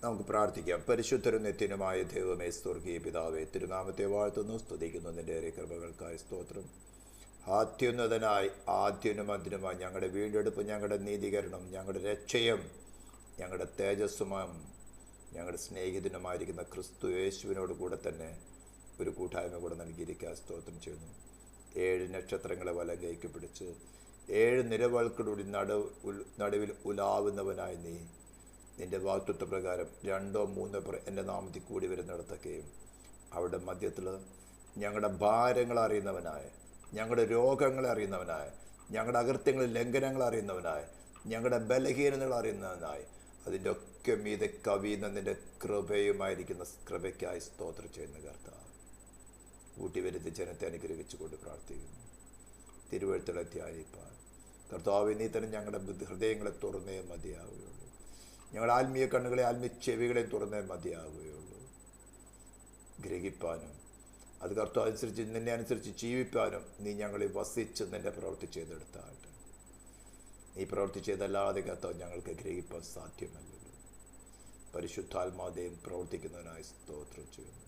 നമുക്ക് പ്രാർത്ഥിക്കാം. പരിശുദ്ധരും നിത്യനുമായ ദൈവമേ, സ്വർഗീയ പിതാവേ, തിരുനാമത്തെ വാഴ്ത്തുന്നു, സ്തുതിക്കുന്നു. നിന്റെ ഏറെ കൃപകൾക്കായി സ്തോത്രം. അത്യുന്നതനായി ആദ്യനും അന്തിനുമായി ഞങ്ങളുടെ വീണ്ടെടുപ്പ്, ഞങ്ങളുടെ നീതീകരണം, ഞങ്ങളുടെ രക്ഷയും, ഞങ്ങളുടെ തേജസ്സുമാം, ഞങ്ങളുടെ സ്നേഹിതനുമായിരിക്കുന്ന ക്രിസ്തു യേശുവിനോട് കൂടെ തന്നെ ഒരു കൂട്ടായ്മ കൂടെ നൽകിയിരിക്കാൻ സ്തോത്രം ചെയ്യുന്നു. 7 നക്ഷത്രങ്ങളെ വലങ്കയ്ക്ക് പിടിച്ച് 7 നിലവൾക്കൂടി നടുവിൽ ഉലാവുന്നവനായി നീ നിന്റെ വാഗ്ദത്ത പ്രകാരം 2 3 പേർ എൻ്റെ നാമത്തിൽ കൂടി വരുന്നിടത്തൊക്കെയും അവിടെ മധ്യത്തിൽ ഞങ്ങളുടെ ഭാരങ്ങളെ അറിയുന്നവനായ, ഞങ്ങളുടെ രോഗങ്ങളെ അറിയുന്നവനായ, ഞങ്ങളുടെ അകൃത്യങ്ങളിൽ ലംഘനങ്ങൾ അറിയുന്നവനായ, ഞങ്ങളുടെ ബലഹീനതകൾ അറിയുന്നവനായി അതിൻ്റെ ഒക്കെ മീതെ കവിയുന്ന നിൻ്റെ കൃപയുമായിരിക്കുന്ന കൃപയ്ക്കായി സ്തോത്രം ചെയ്യുന്ന കർത്താവ്, കൂട്ടിവരുത്തി ജനത്തെ അനുഗ്രഹിച്ചുകൊണ്ട് പ്രാർത്ഥിക്കുന്നു. തിരുവഴുത്തുകളെ ധ്യാനിപ്പാൻ കർത്താവ് നീ തന്നെ ഞങ്ങളുടെ ഹൃദയങ്ങളെ തുറന്നേ മതിയാവുകയുള്ളൂ. ഞങ്ങളുടെ ആത്മീയ കണ്ണുകളെ, ആത്മീയ ചെവികളെ തുറന്നേ മതിയാവുകയുള്ളൂ. ഗ്രഹിപ്പാനും അത് കർത്താവ് അനുസരിച്ച്, നിന്നെ അനുസരിച്ച് ജീവിപ്പാനും നീ ഞങ്ങളെ വസിച്ച് നിന്റെ പ്രവൃത്തി ചെയ്തെടുത്തായിട്ട്, നീ പ്രവൃത്തി ചെയ്തല്ലാതെ കർത്താവ് ഞങ്ങൾക്ക് ഗ്രഹിപ്പാൻ സാധ്യമല്ലല്ലോ. പരിശുദ്ധാത്മാദേവം പ്രവർത്തിക്കുന്നതിനായി സ്തോത്രം ചെയ്യുന്നു.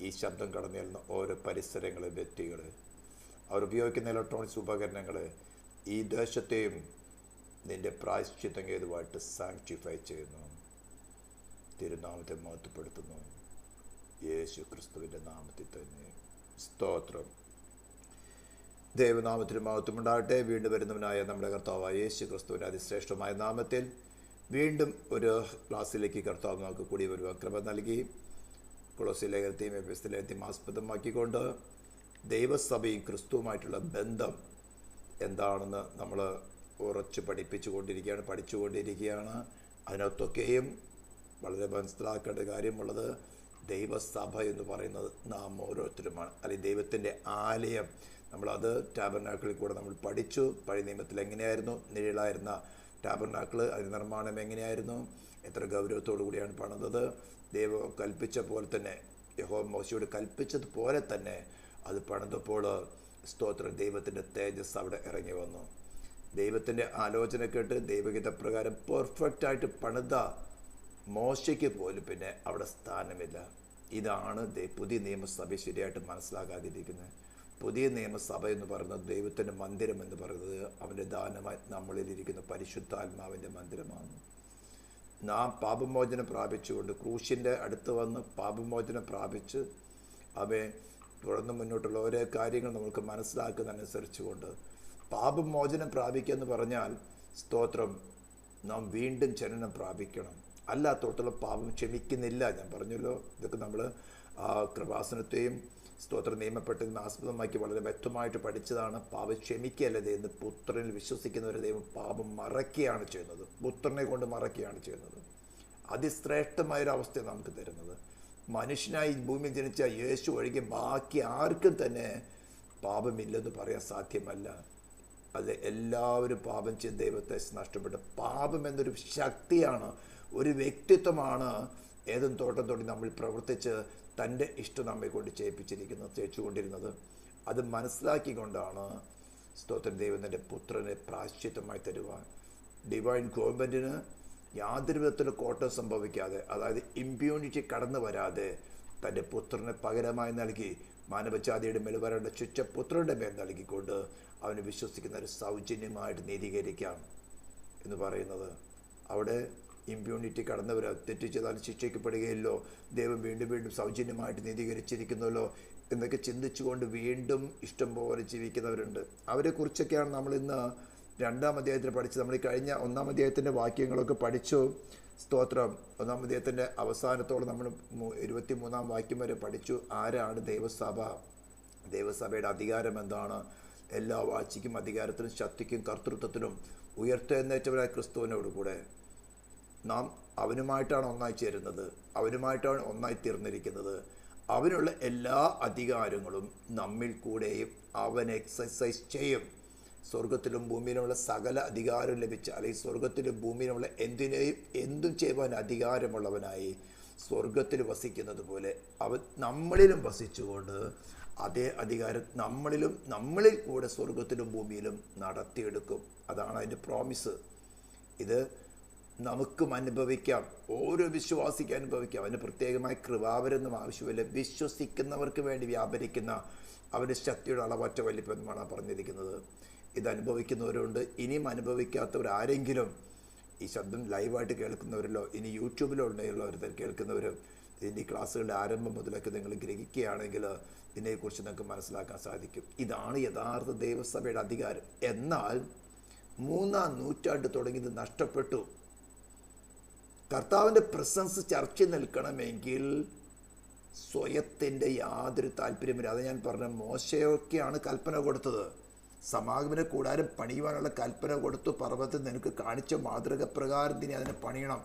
ഈ ശബ്ദം കടന്നു ചെല്ലുന്ന ഓരോ പരിസരങ്ങൾ, വ്യക്തികൾ, അവർ ഉപയോഗിക്കുന്ന ഇലക്ട്രോണിക്സ് ഉപകരണങ്ങൾ ഈ ദേശത്തെയും നിന്റെ പ്രായശ്ചിത്തം ഹേതുവായിട്ട് സാങ്ക്ടിഫൈ ചെയ്യുന്നു. തിരുനാമത്തെ മഹത്വപ്പെടുത്തുന്നു. യേശു ക്രിസ്തുവിൻ്റെ നാമത്തിൽ തന്നെ സ്തോത്രം. ദൈവനാമത്തിന് മഹത്വമുണ്ടാകട്ടെ. വീണ്ടും വരുന്നവനായ നമ്മുടെ കർത്താവായ യേശു ക്രിസ്തുവിൻ്റെ അതിശ്രേഷ്ഠമായ നാമത്തിൽ വീണ്ടും ഒരു ക്ലാസ്സിലേക്ക് കർത്താവ് നമുക്ക് കൂടി വരുവാൻ കൃപ നൽകി. കൊളോസ്യ ലേഖനത്തെയും എഫെസ്യ ലേഖനത്തെയും ആസ്പദമാക്കിക്കൊണ്ട് ദൈവസഭയും ക്രിസ്തുവുമായിട്ടുള്ള ബന്ധം എന്താണെന്ന് നമ്മൾ ഉറച്ച് പഠിച്ചുകൊണ്ടിരിക്കുകയാണ്. അതിനകത്തൊക്കെയും വളരെ മനസ്സിലാക്കേണ്ട കാര്യമുള്ളത്, ദൈവസഭ എന്ന് പറയുന്നത് നാം ഓരോരുത്തരുമാണ്, അല്ലെങ്കിൽ ദൈവത്തിൻ്റെ ആലയം. നമ്മളത് ടാബർനാക്കിളിൽ കൂടെ നമ്മൾ പഠിച്ചു. പഴയ നിയമത്തിൽ എങ്ങനെയായിരുന്നു നിഴലായിരുന്ന ടാബർനാക്കിൾ, അതിൻ്റെ നിർമ്മാണം എങ്ങനെയായിരുന്നു, എത്ര ഗൗരവത്തോടു കൂടിയാണ് പണിതത്. ദൈവം കൽപ്പിച്ച പോലെ തന്നെ, യഹോവ മോശയോട് കൽപ്പിച്ചതുപോലെ തന്നെ അത് പണിതപ്പോൾ സ്തോത്രം, ദൈവത്തിൻ്റെ തേജസ് അവിടെ ഇറങ്ങി വന്നു. ദൈവത്തിൻ്റെ ആലോചന കേട്ട് ദൈവഹിതപ്രകാരം പെർഫെക്റ്റായിട്ട് പണിത മോശയ്ക്ക് പോലും പിന്നെ അവിടെ സ്ഥാനമില്ല. ഇതാണ് പുതിയ നിയമസഭ ശരിയായിട്ട് മനസ്സിലാക്കാതിരിക്കുന്നത്. പുതിയ നിയമസഭ എന്ന് പറയുന്നത് ദൈവത്തിൻ്റെ മന്ദിരം എന്ന് പറയുന്നത് അവൻ്റെ ദാനമായി നമ്മളിലിരിക്കുന്ന പരിശുദ്ധാത്മാവിൻ്റെ മന്ദിരമാണ്. നാം പാപമോചനം പ്രാപിച്ചുകൊണ്ട് ക്രൂശിൻ്റെ അടുത്ത് വന്ന് പാപമോചനം പ്രാപിച്ച് അവയെ തുടർന്ന് മുന്നോട്ടുള്ള ഓരോ കാര്യങ്ങൾ നമുക്ക് മനസ്സിലാക്കുന്നതനുസരിച്ചുകൊണ്ട് പാപമോചനം പ്രാപിക്കുക എന്ന് പറഞ്ഞാൽ സ്തോത്രം, നാം വീണ്ടും ജനനം പ്രാപിക്കണം. അല്ലാത്തോടത്തോളം പാപം ക്ഷമിക്കുന്നില്ല. ഞാൻ പറഞ്ഞല്ലോ, ഇതൊക്കെ നമ്മൾ കൃപാസനത്തെയും സ്തോത്രം നിയമപ്പെട്ടതിന് ആസ്പദമാക്കി വളരെ വ്യക്തമായിട്ട് പഠിച്ചതാണ്. പാപം ക്ഷമിക്കുകയല്ല ദൈവം, പുത്രനിൽ വിശ്വസിക്കുന്നവരെ ദൈവം പാപം മറക്കുകയാണ് ചെയ്യുന്നത്, പുത്രനെ കൊണ്ട് മറക്കുകയാണ് ചെയ്യുന്നത്. അതിശ്രേഷ്ഠമായൊരവസ്ഥ നമുക്ക് തരുന്നത്. മനുഷ്യനായി ഭൂമിയിൽ ജനിച്ച യേശു ഒഴികെ ബാക്കി ആർക്കും തന്നെ പാപമില്ലെന്ന് പറയാൻ സാധ്യമല്ല. അത് എല്ലാവരും പാപം ചെയ്ത് ദൈവത്തെ നഷ്ടപ്പെട്ടു. പാപം എന്നൊരു ശക്തിയാണ്, ഒരു വ്യക്തിത്വമാണ്. ഏതും തോട്ടത്തോടെ നമ്മൾ പ്രവർത്തിച്ച് തൻ്റെ ഇഷ്ടം നമ്മെ കൊണ്ട് ചെയ്യിച്ചുകൊണ്ടിരുന്നത്. അത് മനസ്സിലാക്കിക്കൊണ്ടാണ് സ്തോത്രം ദൈവം തൻ്റെ പുത്രനെ പ്രായശ്ചിത്തമായി തരുവാൻ, ഡിവൈൻ ഗവൺമെൻറ്റിന് യാതൊരു വിധത്തിലും കോട്ടം സംഭവിക്കാതെ, അതായത് ഇമ്പ്യൂണിറ്റി കടന്നു വരാതെ തൻ്റെ പുത്രനെ പകരമായി നൽകി, മാനവജാതിയുടെ മേൽ വരേണ്ട ശിക്ഷ പുത്രൻ്റെ മേൽ നൽകിക്കൊണ്ട് അവന് വിശ്വസിക്കുന്ന ഒരു സൗജന്യമായിട്ട് നീതീകരിക്കാം എന്ന് പറയുന്നത്. അവിടെ ഇമ്പ്യൂണിറ്റി കടന്നു വരാം. തെറ്റ് ചെയ്താൽ ശിക്ഷിക്കപ്പെടുകയില്ലോ, ദൈവം വീണ്ടും വീണ്ടും സൗജന്യമായിട്ട് നീതീകരിച്ചിരിക്കുന്നല്ലോ എന്നൊക്കെ ചിന്തിച്ചുകൊണ്ട് വീണ്ടും ഇഷ്ടം പോലെ ജീവിക്കുന്നവരുണ്ട്. അവരെക്കുറിച്ചൊക്കെയാണ് നമ്മളിന്ന് 2-ാം അധ്യായത്തിൽ പഠിച്ചത്. നമ്മൾ ഈ കഴിഞ്ഞ 1-ാം അധ്യായത്തിൻ്റെ വാക്യങ്ങളൊക്കെ പഠിച്ചു. സ്തോത്രം, 1-ാം അധ്യായത്തിൻ്റെ അവസാനത്തോടെ നമ്മൾ 23-ാം വാക്യം വരെ പഠിച്ചു. ആരാണ് ദൈവസഭ, ദൈവസഭയുടെ അധികാരം എന്താണ്, എല്ലാ വാഴ്ചയ്ക്കും അധികാരത്തിനും ശക്തിക്കും കർത്തൃത്വത്തിനും ഉയർത്തെഴുന്നേറ്റവരായ ക്രിസ്തുവിനോട് കൂടെ നാം അവനുമായിട്ടാണ് ഒന്നായി ചേരുന്നത്, അവനുമായിട്ടാണ് ഒന്നായി തീർന്നിരിക്കുന്നത്. അവനുള്ള എല്ലാ അധികാരങ്ങളും നമ്മിൽ കൂടെയും അവൻ എക്സസൈസ് ചെയ്യും. സ്വർഗത്തിലും ഭൂമിയിലുമുള്ള സകല അധികാരം ലഭിച്ച, അല്ലെങ്കിൽ സ്വർഗത്തിലും ഭൂമിയിലുമുള്ള എന്തും ചെയ്യുവാൻ അധികാരമുള്ളവനായി സ്വർഗത്തിൽ വസിക്കുന്നത് പോലെ അവൻ നമ്മളിലും വസിച്ചുകൊണ്ട് അതേ അധികാരം നമ്മളിൽ കൂടെ സ്വർഗത്തിലും ഭൂമിയിലും നടത്തിയെടുക്കും. അതാണ് അതിൻ്റെ പ്രോമിസ്. ഇത് നമുക്കും അനുഭവിക്കാം, ഓരോ വിശ്വാസിക്കും അനുഭവിക്കാം. അതിന് പ്രത്യേകമായി കൃപാവരൊന്നും ആവശ്യമില്ല. വിശ്വസിക്കുന്നവർക്ക് വേണ്ടി വ്യാപരിക്കുന്ന അവൻ്റെ ശക്തിയുടെ അളവറ്റ വലിപ്പമാണ് പറഞ്ഞിരിക്കുന്നത്. ഇത് അനുഭവിക്കുന്നവരുണ്ട്. ഇനിയും അനുഭവിക്കാത്തവരാരെങ്കിലും ഈ ശബ്ദം ലൈവായിട്ട് കേൾക്കുന്നവരല്ലോ, ഇനി യൂട്യൂബിലോ ഉള്ളവർ കേൾക്കുന്നവരും ഇതിൻ്റെ ഈ ക്ലാസ്സുകളുടെ ആരംഭം മുതലൊക്കെ നിങ്ങൾ ഗ്രഹിക്കുകയാണെങ്കിൽ ഇതിനെക്കുറിച്ച് നിങ്ങൾക്ക് മനസ്സിലാക്കാൻ സാധിക്കും. ഇതാണ് യഥാർത്ഥ ദൈവസഭയുടെ അധികാരം. എന്നാൽ 3-ാം നൂറ്റാണ്ട് തുടങ്ങിയത് നഷ്ടപ്പെട്ടു. കർത്താവിൻ്റെ പ്രസൻസ് ചർച്ച നിൽക്കണമെങ്കിൽ സ്വയത്തിൻ്റെ യാതൊരു താല്പര്യമില്ല. അത് ഞാൻ പറഞ്ഞ മോശയൊക്കെയാണ് കൽപ്പന കൊടുത്തത്. സമാഗമന കൂടാരം പണിയുവാനുള്ള കൽപ്പന കൊടുത്തു. പർവ്വതത്തിൽ നിനക്ക് കാണിച്ച മാതൃക പ്രകാരം നീ അതിനെ പണിയണം.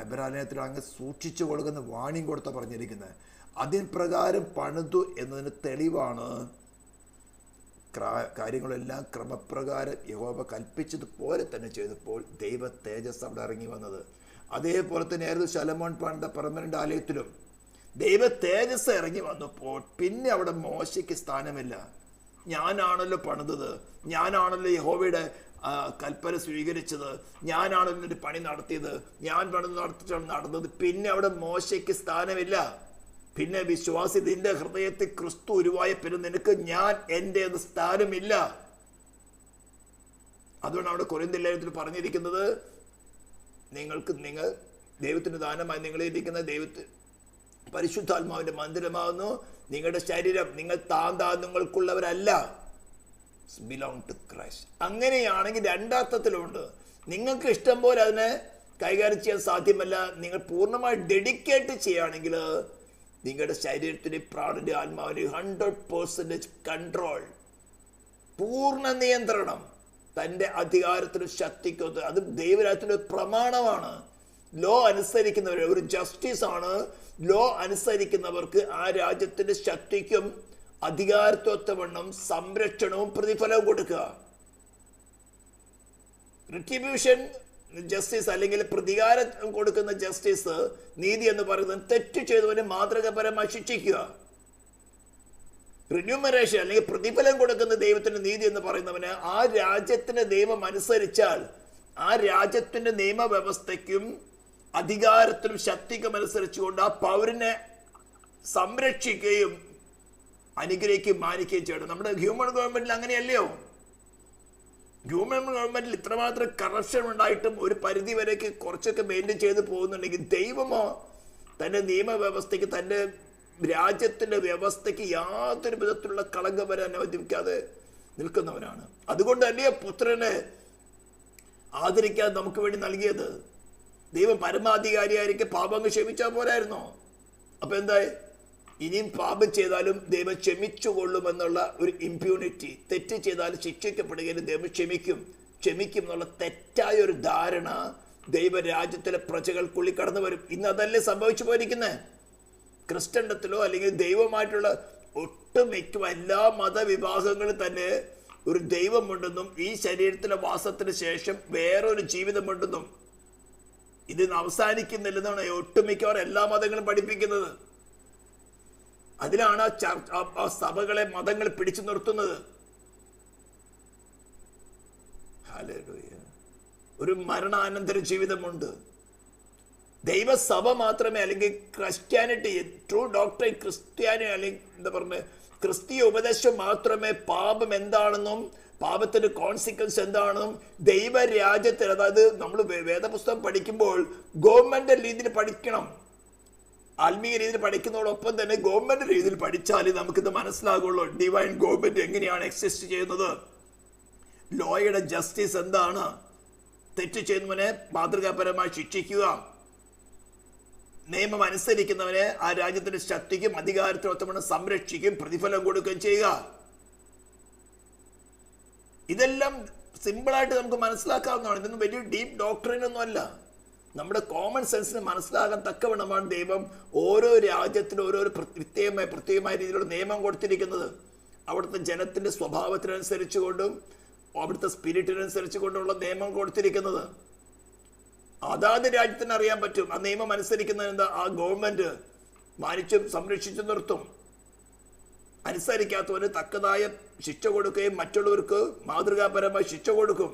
എബ്രാലേഖനത്തിൽ അങ്ങ് സൂക്ഷിച്ചു കൊടുക്കുന്ന വാണിയും കൊടുത്ത പറഞ്ഞിരിക്കുന്നത്. അതിൻ പ്രകാരം പണിതു എന്നതിന് തെളിവാണ് കാര്യങ്ങളെല്ലാം ക്രമപ്രകാരം യഹോവ കൽപ്പിച്ചതുപോലെ തന്നെ ചെയ്തപ്പോൾ ദൈവ തേജസ് അവിടെ ഇറങ്ങി വന്നത്. അതേപോലെ തന്നെയായിരുന്നു ശലോമോൻ പണിത പെർമനന്റ് ആലയത്തിലും ദൈവ തേജസ് ഇറങ്ങി വന്നപ്പോൾ പിന്നെ അവിടെ മോശയ്ക്ക് സ്ഥാനമില്ല. ഞാനാണല്ലോ പണിതത്, ഞാനാണല്ലോ യഹോവയുടെ കൽപ്പന സ്വീകരിച്ചത്, ഞാനാണല്ലോ ഒരു പണി നടത്തിയത്, ഞാൻ പണി നടത്തിയിട്ടാണ് നടന്നത്. പിന്നെ അവിടെ മോശയ്ക്ക് സ്ഥാനമില്ല. പിന്നെ വിശ്വാസി നിന്റെ ഹൃദയത്തിൽ ക്രിസ്തു ഉരുവായ പിന്നെ നിനക്ക് ഞാൻ എൻ്റെ സ്ഥാനമില്ല. അതുകൊണ്ട് അവിടെ കൊരിന്ത്യർ ലേഖനത്തിൽ പറഞ്ഞിരിക്കുന്നത്, നിങ്ങൾ ദൈവത്തിന് ദാനമായി നിങ്ങളിരിക്കുന്ന ദൈവത്തിന് പരിശുദ്ധാത്മാവിന്റെ മന്ദിരമാകുന്നു. നിങ്ങളുടെ ശരീരം നിങ്ങൾ നിങ്ങൾക്കുള്ളവരല്ല, ബിലോങ് ടു ക്രൈസ്റ്റ്. അങ്ങനെയാണെങ്കിൽ രണ്ടർത്ഥത്തിലുണ്ട്. നിങ്ങൾക്ക് ഇഷ്ടം പോലെ അതിനെ കൈകാര്യം ചെയ്യാൻ സാധ്യമല്ല. നിങ്ങൾ പൂർണ്ണമായി ഡെഡിക്കേറ്റ് ചെയ്യുകയാണെങ്കിൽ നിങ്ങളുടെ ശരീരത്തിന്റെ പ്രാണന്റെ ആത്മാവിന്റെ 100% കൺട്രോൾ, പൂർണ്ണ നിയന്ത്രണം തൻ്റെ അധികാരത്തിനും ശക്തിക്കും. അത് ദൈവരാജ്യത്തിന്റെ പ്രമാണമാണ്. ലോ അനുസരിക്കുന്നവർ ഒരു ജസ്റ്റിസ് ആണ്. ലോ അനുസരിക്കുന്നവർക്ക് ആ രാജ്യത്തിന്റെ ശക്തിക്കും അധികാരത്വത്തവണ്ണം സംരക്ഷണവും പ്രതിഫലവും കൊടുക്കുക. റിട്രിബ്യൂഷൻ ജസ്റ്റിസ് അല്ലെങ്കിൽ പ്രതികാരം കൊടുക്കുന്ന ജസ്റ്റിസ്, നീതി എന്ന് പറയുന്നത് തെറ്റ് ചെയ്തവന് മാതൃകപരമായി ശിക്ഷിക്കുക. റിന്യൂമറേഷൻ അല്ലെങ്കിൽ പ്രതിഫലം കൊടുക്കുന്ന ദൈവത്തിന്റെ നീതി എന്ന് പറയുന്നവന് ആ രാജ്യത്തിന്റെ നിയമം അനുസരിച്ചാൽ ആ രാജ്യത്തിന്റെ നിയമവ്യവസ്ഥയ്ക്കും അധികാരത്തിനും ശക്തിക്കും അനുസരിച്ചുകൊണ്ട് ആ പൗരനെ സംരക്ഷിക്കുകയും അനുഗ്രഹിക്കുകയും മാനിക്കുകയും ചെയ്യണം. നമ്മുടെ ഹ്യൂമൻ ഗവൺമെന്റിൽ അങ്ങനെയല്ലയോ? ഹ്യൂമൻ ഗവൺമെന്റിൽ ഇത്രമാത്രം കറപ്ഷൻ ഉണ്ടായിട്ടും ഒരു പരിധി വരേക്ക് കുറച്ചൊക്കെ മെയിൻറ്റെയിൻ ചെയ്ത് പോകുന്നുണ്ടെങ്കിൽ ദൈവമോ തന്റെ നിയമവ്യവസ്ഥയ്ക്ക് തന്റെ രാജ്യത്തിന്റെ വ്യവസ്ഥയ്ക്ക് യാതൊരു വിധത്തിലുള്ള കളങ്കം വരെ അനുവദിക്കാതെ നിൽക്കുന്നവനാണ്. അതുകൊണ്ട് തന്നെ പുത്രനെ ആദരിക്കാൻ നമുക്ക് വേണ്ടി നൽകിയത്. ദൈവം പരമാധികാരിയായിരിക്കും പാപങ്ങൾ ക്ഷമിച്ചാൽ പോരായിരുന്നോ? അപ്പൊ എന്തായി? ഇനിയും പാപം ചെയ്താലും ദൈവം ക്ഷമിച്ചുകൊള്ളുമെന്നുള്ള ഒരു ഇമ്പ്യൂണിറ്റി, തെറ്റ് ചെയ്താലും ശിക്ഷിക്കപ്പെടുകയും ദൈവം ക്ഷമിക്കും എന്നുള്ള തെറ്റായ ഒരു ധാരണ ദൈവരാജ്യത്തിലെ പ്രജകൾക്കുള്ളിൽ കടന്നു വരും. ഇന്ന് അതല്ലേ സംഭവിച്ചു പോയിരിക്കുന്നത്. ക്രിസ്ത്യൻഡത്തിലോ അല്ലെങ്കിൽ ദൈവമായിട്ടുള്ള ഒട്ടുമിക്ക എല്ലാ മതവിഭാഗങ്ങളും തന്നെ ഒരു ദൈവമുണ്ടെന്നും ഈ ശരീരത്തിലെ വാസത്തിന് ശേഷം വേറൊരു ജീവിതമുണ്ടെന്നും ഇതിന് അവസാനിക്കുന്നില്ലെന്നാണ് ഒട്ടുമിക്കവർ എല്ലാ മതങ്ങളും പഠിപ്പിക്കുന്നത്. അതിലാണ് ആ സഭകളെ മതങ്ങൾ പിടിച്ചു നിർത്തുന്നത്. ഒരു മരണാനന്തര ജീവിതമുണ്ട്. ദൈവസഭ മാത്രമേ അല്ലെങ്കിൽ ക്രിസ്ത്യാനിറ്റി, ട്രൂ ഡോക്ടറിൻ ക്രിസ്ത്യാനി അല്ലെങ്കിൽ എന്താ പറഞ്ഞ ക്രിസ്തീയ ഉപദേശം മാത്രമേ പാപം എന്താണെന്നും പാപത്തിന്റെ കോൺസിക്വൻസ് എന്താണെന്നും ദൈവരാജ്യത്തിൽ, അതായത് നമ്മൾ വേദപുസ്തകം പഠിക്കുമ്പോൾ ഗവൺമെന്റ് രീതിയിൽ പഠിക്കണം. ആത്മീയ രീതിയിൽ പഠിക്കുന്നതോടൊപ്പം തന്നെ ഗവൺമെന്റ് രീതിയിൽ പഠിച്ചാലേ നമുക്കിത് മനസ്സിലാകുള്ളൂ. ഡിവൈൻ ഗവൺമെന്റ് എങ്ങനെയാണ് എക്സിസ്റ്റ് ചെയ്യുന്നത്, ലോയുടെ ജസ്റ്റിസ് എന്താണ്, തെറ്റ് ചെയ്യുന്നവനെ മാതൃകാപരമായി ശിക്ഷിക്കുക, നിയമം അനുസരിക്കുന്നവനെ ആ രാജ്യത്തിന്റെ ശക്തിക്കും അധികാരത്തിനൊത്തവണ്ണം സംരക്ഷിക്കും, പ്രതിഫലം കൊടുക്കുകയും ചെയ്യുക. ഇതെല്ലാം സിമ്പിളായിട്ട് നമുക്ക് മനസ്സിലാക്കാവുന്നതാണ്. ഇതൊന്നും വലിയ ഡീപ്പ് ഡോക്ടറിൻ ഒന്നും അല്ല. നമ്മുടെ കോമൺ സെൻസിന് മനസ്സിലാകാൻ തക്കവണ്ണമാണ് ദൈവം ഓരോ രാജ്യത്തിനും ഓരോരോ പ്രത്യേകമായ രീതിയിലുള്ള നിയമം കൊടുത്തിരിക്കുന്നത്. അവിടുത്തെ ജനത്തിന്റെ സ്വഭാവത്തിനനുസരിച്ചുകൊണ്ടും അവിടുത്തെ സ്പിരിറ്റിനനുസരിച്ച് കൊണ്ടുള്ള നിയമം കൊടുത്തിരിക്കുന്നത്. അതാത് രാജ്യത്തിന് അറിയാൻ പറ്റും ആ നിയമം അനുസരിക്കുന്നത് എന്താ. ആ ഗവൺമെന്റ് മാനിച്ചും സംരക്ഷിച്ചു നിർത്തും. അനുസരിക്കാത്തവന് തക്കതായ ശിക്ഷ കൊടുക്കുകയും മറ്റുള്ളവർക്ക് മാതൃകാപരമായി ശിക്ഷ കൊടുക്കും.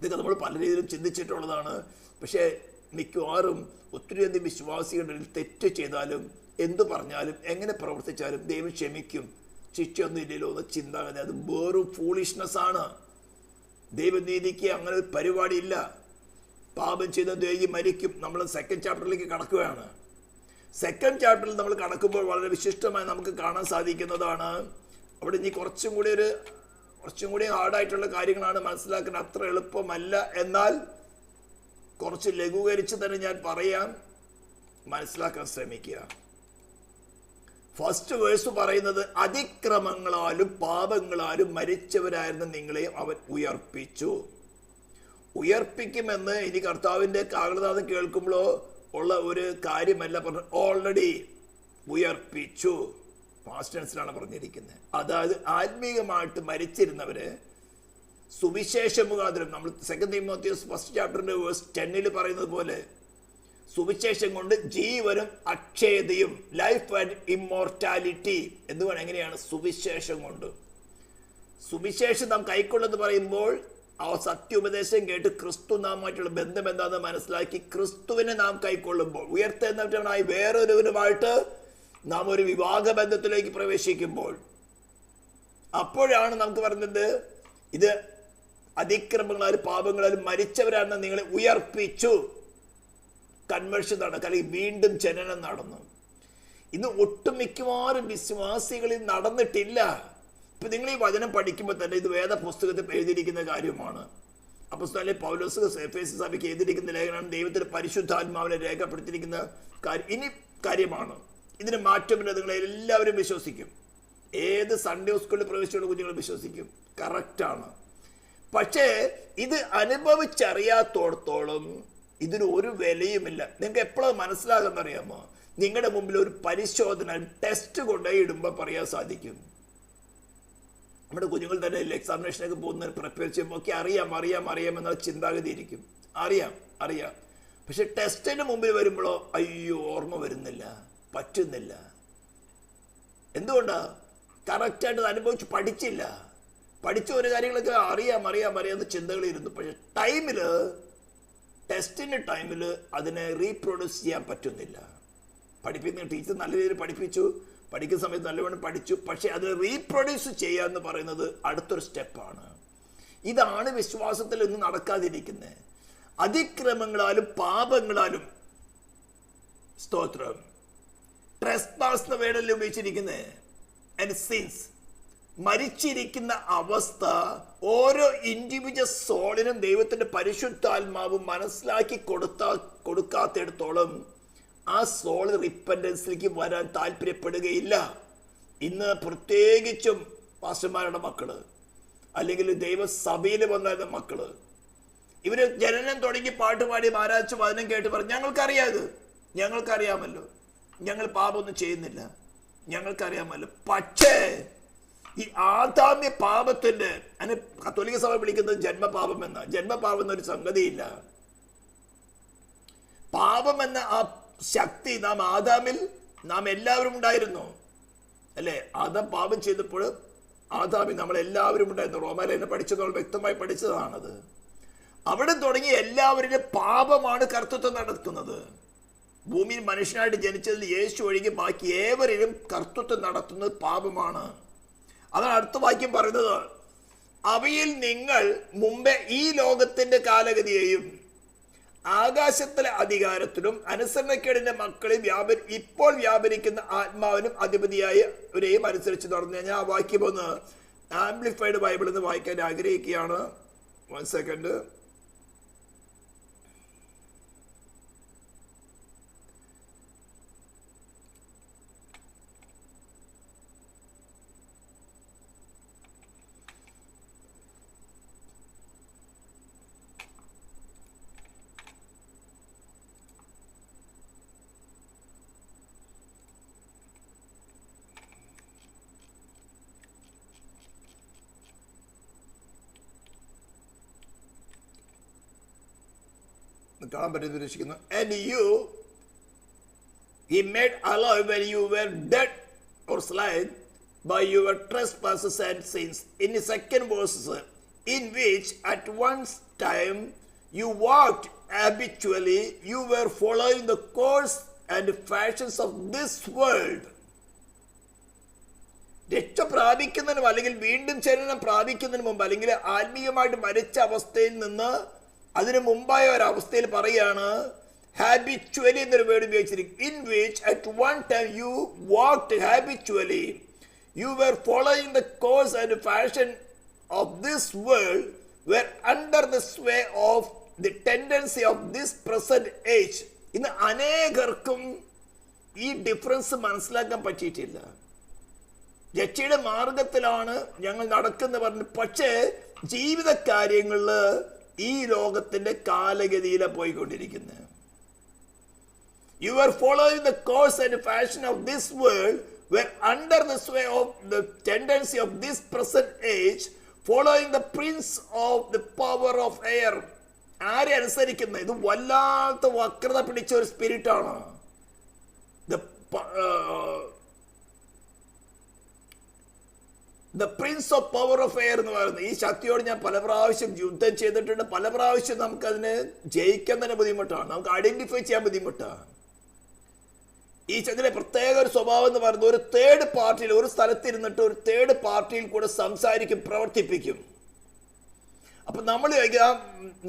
ഇതൊക്കെ നമ്മൾ പല രീതിയിലും ചിന്തിച്ചിട്ടുള്ളതാണ്. പക്ഷേ മിക്കവാറും ഒത്തിരിയധികം വിശ്വാസികളുടെ തെറ്റ് ചെയ്താലും എന്തു പറഞ്ഞാലും എങ്ങനെ പ്രവർത്തിച്ചാലും ദൈവം ക്ഷമിക്കും, ശിക്ഷയൊന്നും ഇല്ലല്ലോ എന്ന ചിന്താഗതി അത് വെറും ഫൂളിഷ്നെസ് ആണ്. ദൈവനീതിക്ക് അങ്ങനെ ഒരു പരിപാടിയില്ല. പാപം ചെയ്ത ദ്വേഷി മരിക്കും. നമ്മൾ സെക്കൻഡ് ചാപ്റ്ററിലേക്ക് കടക്കുകയാണ്. സെക്കൻഡ് ചാപ്റ്ററിൽ നമ്മൾ കടക്കുമ്പോൾ വളരെ വിശിഷ്ടമായി നമുക്ക് കാണാൻ സാധിക്കുന്നതാണ്. അവിടെ ഇനി കുറച്ചും കൂടി ഹാർഡായിട്ടുള്ള കാര്യങ്ങളാണ് മനസ്സിലാക്കുന്നത്. അത്ര എളുപ്പമല്ല. എന്നാൽ കുറച്ച് ലഘൂകരിച്ച് തന്നെ ഞാൻ പറയാം, മനസ്സിലാക്കാൻ ശ്രമിക്കുക. ഫസ്റ്റ് വേഴ്സ് പറയുന്നത്, അതിക്രമങ്ങളാലും പാപങ്ങളാലും മരിച്ചവരായിരുന്ന നിങ്ങളെയും അവൻ ഉയർപ്പിച്ചു. ഉയർപ്പിക്കുമെന്ന് ഇനി കർത്താവിൻ്റെ കാഹളനാദം കേൾക്കുമ്പോഴോ ഉള്ള ഒരു കാര്യമല്ല പറഞ്ഞു, ഓൾറെഡി ഉയർപ്പിച്ചു. പാസ്റ്റ് ടെൻസിലാണ് പറഞ്ഞിരിക്കുന്നത്. അതായത് ആത്മീകമായിട്ട് മരിച്ചിരുന്നവര് സുവിശേഷം മുഖാന്തരം, നമ്മൾ സെക്കൻഡ് തിമോത്തിയോസ് ഫസ്റ്റ് ചാപ്റ്ററിന്റെ വേഴ്സ് 10 പറയുന്നത് പോലെ സുവിശേഷം കൊണ്ട് ജീവനും അക്ഷയതയും, ലൈഫ് ആൻഡ് ഇമ്മോർട്ടാലിറ്റി എന്ന് പറയുന്നത് എങ്ങനെയാണ്? സുവിശേഷം കൊണ്ട്. സുവിശേഷം നാം കൈക്കൊള്ളെന്ന് പറയുമ്പോൾ ആ സത്യോപദേശം കേട്ട് ക്രിസ്തു നാമായിട്ടുള്ള ബന്ധം എന്താണെന്ന് മനസ്സിലാക്കി ക്രിസ്തുവിനെ നാം കൈക്കൊള്ളുമ്പോൾ, ഉയർത്തെഴുന്നേറ്റവനായി വേറൊരുവനുമായിട്ട് നാം ഒരു വിവാഹ ബന്ധത്തിലേക്ക് പ്രവേശിക്കുമ്പോൾ, അപ്പോഴാണ് നമുക്ക് പറയുന്നത് ഇത് അതിക്രമങ്ങളാലും പാപങ്ങളാലും മരിച്ചവരാണെന്ന് നിങ്ങളെ ഉയർപ്പിച്ചു. കൺവേർഷൻ നടന്നു, അല്ലെങ്കിൽ വീണ്ടും ജനനം നടന്നു. ഇന്ന് ഒട്ടുമിക്കവാറും വിശ്വാസികളിൽ നടന്നിട്ടില്ല. ഇപ്പൊ നിങ്ങൾ ഈ വചനം പഠിക്കുമ്പോൾ തന്നെ ഇത് വേദ പുസ്തകത്തിൽ എഴുതിയിരിക്കുന്ന കാര്യമാണ്. അപ്പോസ്തലൻ പൗലോസ് എഫേസ്യ സഭയ്ക്ക് എഴുതിയിരിക്കുന്ന ലേഖനമാണ്. ദൈവത്തിന്റെ പരിശുദ്ധാത്മാവിനെ രേഖപ്പെടുത്തിയിരിക്കുന്ന കാര്യമാണ്. ഇതിന് മാറ്റമില്ല. നിങ്ങൾ എല്ലാവരും വിശ്വസിക്കും. ഏത് സൺഡേ സ്കൂളിൽ പ്രവേശിച്ചുള്ള കുഞ്ഞുങ്ങൾ വിശ്വസിക്കും. കറക്റ്റാണ്. പക്ഷേ ഇത് അനുഭവിച്ചറിയാത്തോടത്തോളം ഇതിന് ഒരു വിലയുമില്ല. നിങ്ങൾക്ക് എപ്പോഴും മനസ്സിലാകുന്നറിയാമോ? നിങ്ങളുടെ മുമ്പിൽ ഒരു പരിശോധന ടെസ്റ്റ് കൊണ്ടുപോയി ഇടുമ്പോൾ പറയാൻ സാധിക്കും. നമ്മുടെ കുഞ്ഞുങ്ങൾ തന്നെ എക്സാമിനേഷനൊക്കെ പോകുന്നതിന് പ്രിപ്പയർ ചെയ്യുമ്പോൾ ഒക്കെ അറിയാം എന്നുള്ള ചിന്താഗതി ഇരിക്കും. അറിയാം. പക്ഷെ ടെസ്റ്റിന് മുമ്പിൽ വരുമ്പോഴോ അയ്യോ ഓർമ്മ വരുന്നില്ല, പറ്റുന്നില്ല. എന്തുകൊണ്ടാ? കറക്റ്റായിട്ട് അനുഭവിച്ച് പഠിച്ചില്ല. പഠിച്ച ഒരു കാര്യങ്ങളൊക്കെ അറിയാം എന്ന ചിന്തകളിരുന്നു. പക്ഷെ ടെസ്റ്റിൻ്റെ ടൈമിൽ അതിനെ റീപ്രൊഡ്യൂസ് ചെയ്യാൻ പറ്റുന്നില്ല. പഠിപ്പിക്കുന്ന ടീച്ചർ നല്ല രീതിയിൽ പഠിപ്പിച്ചു, പഠിക്കുന്ന സമയത്ത് നല്ലവണ്ണം പഠിച്ചു, പക്ഷെ അതിനെ റീപ്രൊഡ്യൂസ് ചെയ്യുക എന്ന് പറയുന്നത് അടുത്തൊരു സ്റ്റെപ്പാണ്. ഇതാണ് വിശ്വാസത്തിൽ ഇന്ന് നടക്കാതിരിക്കുന്നത്. അതിക്രമങ്ങളാലും പാപങ്ങളാലും, സ്തോത്രം, ട്രെസ്പാസ് എന്ന വേർഡല്ലേ ഉപയോഗിച്ചിരിക്കുന്നത്, ആൻഡ് സിൻസ്, മരിച്ചിരിക്കുന്ന അവസ്ഥ ഓരോ ഇൻഡിവിജ്വൽ സോളിനും ദൈവത്തിന്റെ പരിശുദ്ധാത്മാവും മനസ്സിലാക്കി കൊടുക്കാത്തിടത്തോളം ആ സോൾ റിപ്പൻഡൻസിലേക്ക് വരാൻ താല്പര്യപ്പെടുകയില്ല. ഇന്ന് പ്രത്യേകിച്ചും പാസ്റ്റർമാരുടെ മക്കള്, അല്ലെങ്കിൽ ദൈവസഭയിൽ വന്ന മക്കള്, ഇവര് ജനനം തുടങ്ങി പാട്ടുപാടി ആരാധിച്ച് വചനം കേട്ട് പറഞ്ഞു, ഞങ്ങൾക്കറിയാമല്ലോ, ഞങ്ങൾ പാപമൊന്നും ചെയ്യുന്നില്ല, ഞങ്ങൾക്കറിയാമല്ലോ. പക്ഷേ ഈ ആദാമ്യ പാപത്തിന്റെ, അതിന് കത്തോലിക്ക സഭ വിളിക്കുന്നത് ജന്മപാപം എന്ന. ജന്മപാപം എന്നൊരു സംഗതിയില്ല. പാപം എന്ന ആ ശക്തി ആദാമിൽ നാം എല്ലാവരും ഉണ്ടായിരുന്നു, അല്ലേ? ആദാം പാപം ചെയ്തപ്പോൾ ആദാമിൽ നമ്മളെല്ലാവരും ഉണ്ടായിരുന്നു. റോമാലേഖനം പഠിച്ചത് വ്യക്തമായി പഠിച്ചതാണത്. അവിടെ തുടങ്ങി എല്ലാവരുടെ പാപമാണ് കർത്തൃത്വം നടത്തുന്നത്. ഭൂമിയിൽ മനുഷ്യനായിട്ട് ജനിച്ചതിൽ യേശു ഒഴികെ ബാക്കി ഏവരിലും കർത്തൃത്വം നടത്തുന്നത് പാപമാണ്. അതാണ് അടുത്ത വാക്യം പറയുന്നത്, അവയിൽ നിങ്ങൾ മുമ്പേ ഈ ലോകത്തിന്റെ കാലഗതിയെയും ആകാശത്തിലെ അധികാരത്തിലും അനുസരണക്കേടിന്റെ മക്കളിൽ ഇപ്പോൾ വ്യാപരിക്കുന്ന ആത്മാവിനും അധിപതിയായവരെയും അനുസരിച്ച് നടന്നു. ഞാൻ ആ വാക്യം ഒന്ന് ആംപ്ലിഫൈഡ് ബൈബിൾ എന്ന് വായിക്കാൻ ആഗ്രഹിക്കുകയാണ്. 1 സെക്കൻഡ്. കാണാൻ പറ്റുന്ന ഉദ്ദേശിക്കുന്നു. And you he made alive when you were dead or slain by your trespasses and sins. In the second verse, in which at one time you walked habitually, you were following the course and fashions of this world. രക്ഷ പ്രാപിക്കുന്നതിനും അല്ലെങ്കിൽ വീണ്ടും ജനനം പ്രാപിക്കുന്നതിന് മുമ്പ് അല്ലെങ്കിൽ ആത്മീയമായിട്ട് മരിച്ച അവസ്ഥയിൽ നിന്ന് അതിന് മുമ്പായ ഒരവസ്ഥയിൽ പറയാണ് ഹാബിച്വലി എന്നൊരു വേർഡ് ഉപയോഗിച്ചിരിക്കും. In which at one time you walked habitually, you were following the course and fashion of this world, were under the sway of the tendency of this present age. ഇന്ന് അനേകർക്കും ഈ difference മനസ്സിലാക്കാൻ പറ്റിയിട്ടില്ല. രക്ഷയുടെ മാർഗത്തിലാണ് ഞങ്ങൾ നടക്കുന്ന പറഞ്ഞു, പക്ഷേ ജീവിത കാര്യങ്ങളിൽ ഈ ലോകത്തിന്റെ കാലഗതിയിലാണ് പോയിക്കൊണ്ടിരിക്കുന്നത്. You are following the course and fashion of this world, were under the sway of the tendency of this present age, following the prince of the power of air. ആരെ അനുസരിക്കുന്നത്? ഇത് വല്ലാത്ത വക്രത പിടിച്ച ഒരു സ്പിരിറ്റാണ്. The prince of power of air എന്ന് പറയുന്നത് ഈ ശക്തിയോട് ഞാൻ പല പ്രാവശ്യം യുദ്ധം ചെയ്തിട്ടുണ്ട്. പല പ്രാവശ്യം നമുക്കതിനെ ജയിക്കാൻ തന്നെ ബുദ്ധിമുട്ടാണ്, നമുക്ക് ഐഡന്റിഫൈ ചെയ്യാൻ ബുദ്ധിമുട്ടാണ്. ഈ ഇതിലെ പ്രത്യേക ഒരു സ്വഭാവം എന്ന് പറയുന്നത് ഒരു തേർഡ് പാർട്ടിയിൽ, ഒരു സ്ഥലത്തിരുന്നിട്ട് ഒരു തേർഡ് പാർട്ടിയിൽ കൂടെ സംസാരിക്കും, പ്രവർത്തിപ്പിക്കും. അപ്പൊ നമ്മൾ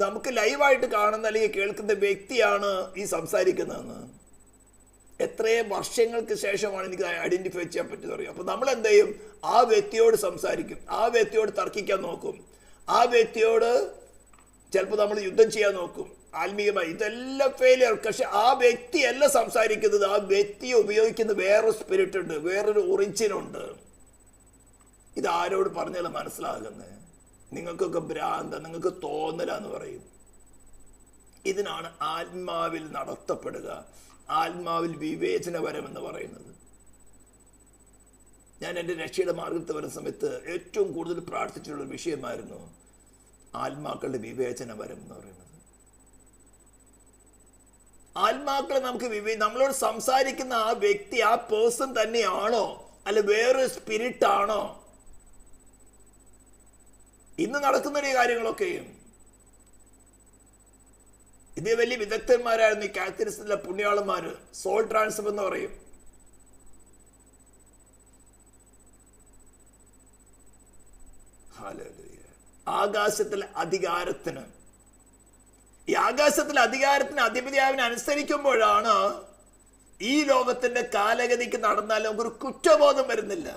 നമുക്ക് ലൈവായിട്ട് കാണുന്ന അല്ലെങ്കിൽ കേൾക്കുന്ന വ്യക്തിയാണ് ഈ സംസാരിക്കുന്നതെന്ന് എത്രയും വർഷങ്ങൾക്ക് ശേഷമാണ് എനിക്ക് ഐഡന്റിഫൈ ചെയ്യാൻ പറ്റുന്നത് അറിയാം. അപ്പൊ നമ്മൾ എന്ത് ചെയ്യും? ആ വ്യക്തിയോട് സംസാരിക്കും, ആ വ്യക്തിയോട് തർക്കിക്കാൻ നോക്കും, ആ വ്യക്തിയോട് ചിലപ്പോൾ നമ്മൾ യുദ്ധം ചെയ്യാൻ നോക്കും ആത്മീയമായി. ഇതെല്ലാം ഫെയിലിയർ. പക്ഷെ ആ വ്യക്തിയല്ല സംസാരിക്കുന്നത്, ആ വ്യക്തിയെ ഉപയോഗിക്കുന്ന വേറൊരു സ്പിരിറ്റ് ഉണ്ട്, വേറൊരു ഒറിജിനുണ്ട്. ഇത് ആരോട് പറഞ്ഞാലും മനസ്സിലാകുന്നത്? നിങ്ങൾക്കൊക്കെ ഭ്രാന്ത, നിങ്ങൾക്ക് തോന്നലാന്ന് പറയും. ഇതിനാണ് ആത്മാവിൽ നടത്തപ്പെടുക, ആത്മാവിൽ വിവേചനപരം എന്ന് പറയുന്നത്. ഞാൻ എൻ്റെ രക്ഷയുടെ മാർഗത്തിൽ വരുന്ന സമയത്ത് ഏറ്റവും കൂടുതൽ പ്രാർത്ഥിച്ചിട്ടുള്ള വിഷയമായിരുന്നു ആത്മാക്കളുടെ വിവേചനപരം എന്ന് പറയുന്നത്. ആത്മാക്കളെ നമുക്ക് നമ്മളോട് സംസാരിക്കുന്ന ആ വ്യക്തി ആ പേഴ്സൺ തന്നെയാണോ അല്ല വേറൊരു സ്പിരിറ്റ് ആണോ? ഇന്ന് നടക്കുന്ന ഈ കാര്യങ്ങളൊക്കെയും ഇത് വലിയ വിദഗ്ധന്മാരായിരുന്നു ഈ കാത്തലിസിലെ പുണ്യാളന്മാര്. സോൾ ട്രാൻസ്ഫർ എന്ന് പറയും. ആകാശത്തിലെ അധികാരത്തിന്, ഈ ആകാശത്തിലെ അധികാരത്തിന് അധിപതിയാവിനെ അനുസരിക്കുമ്പോഴാണ് ഈ ലോകത്തിന്റെ കാലഗതിക്ക് നടന്നാൽ നമുക്കൊരു കുറ്റബോധം വരുന്നില്ല.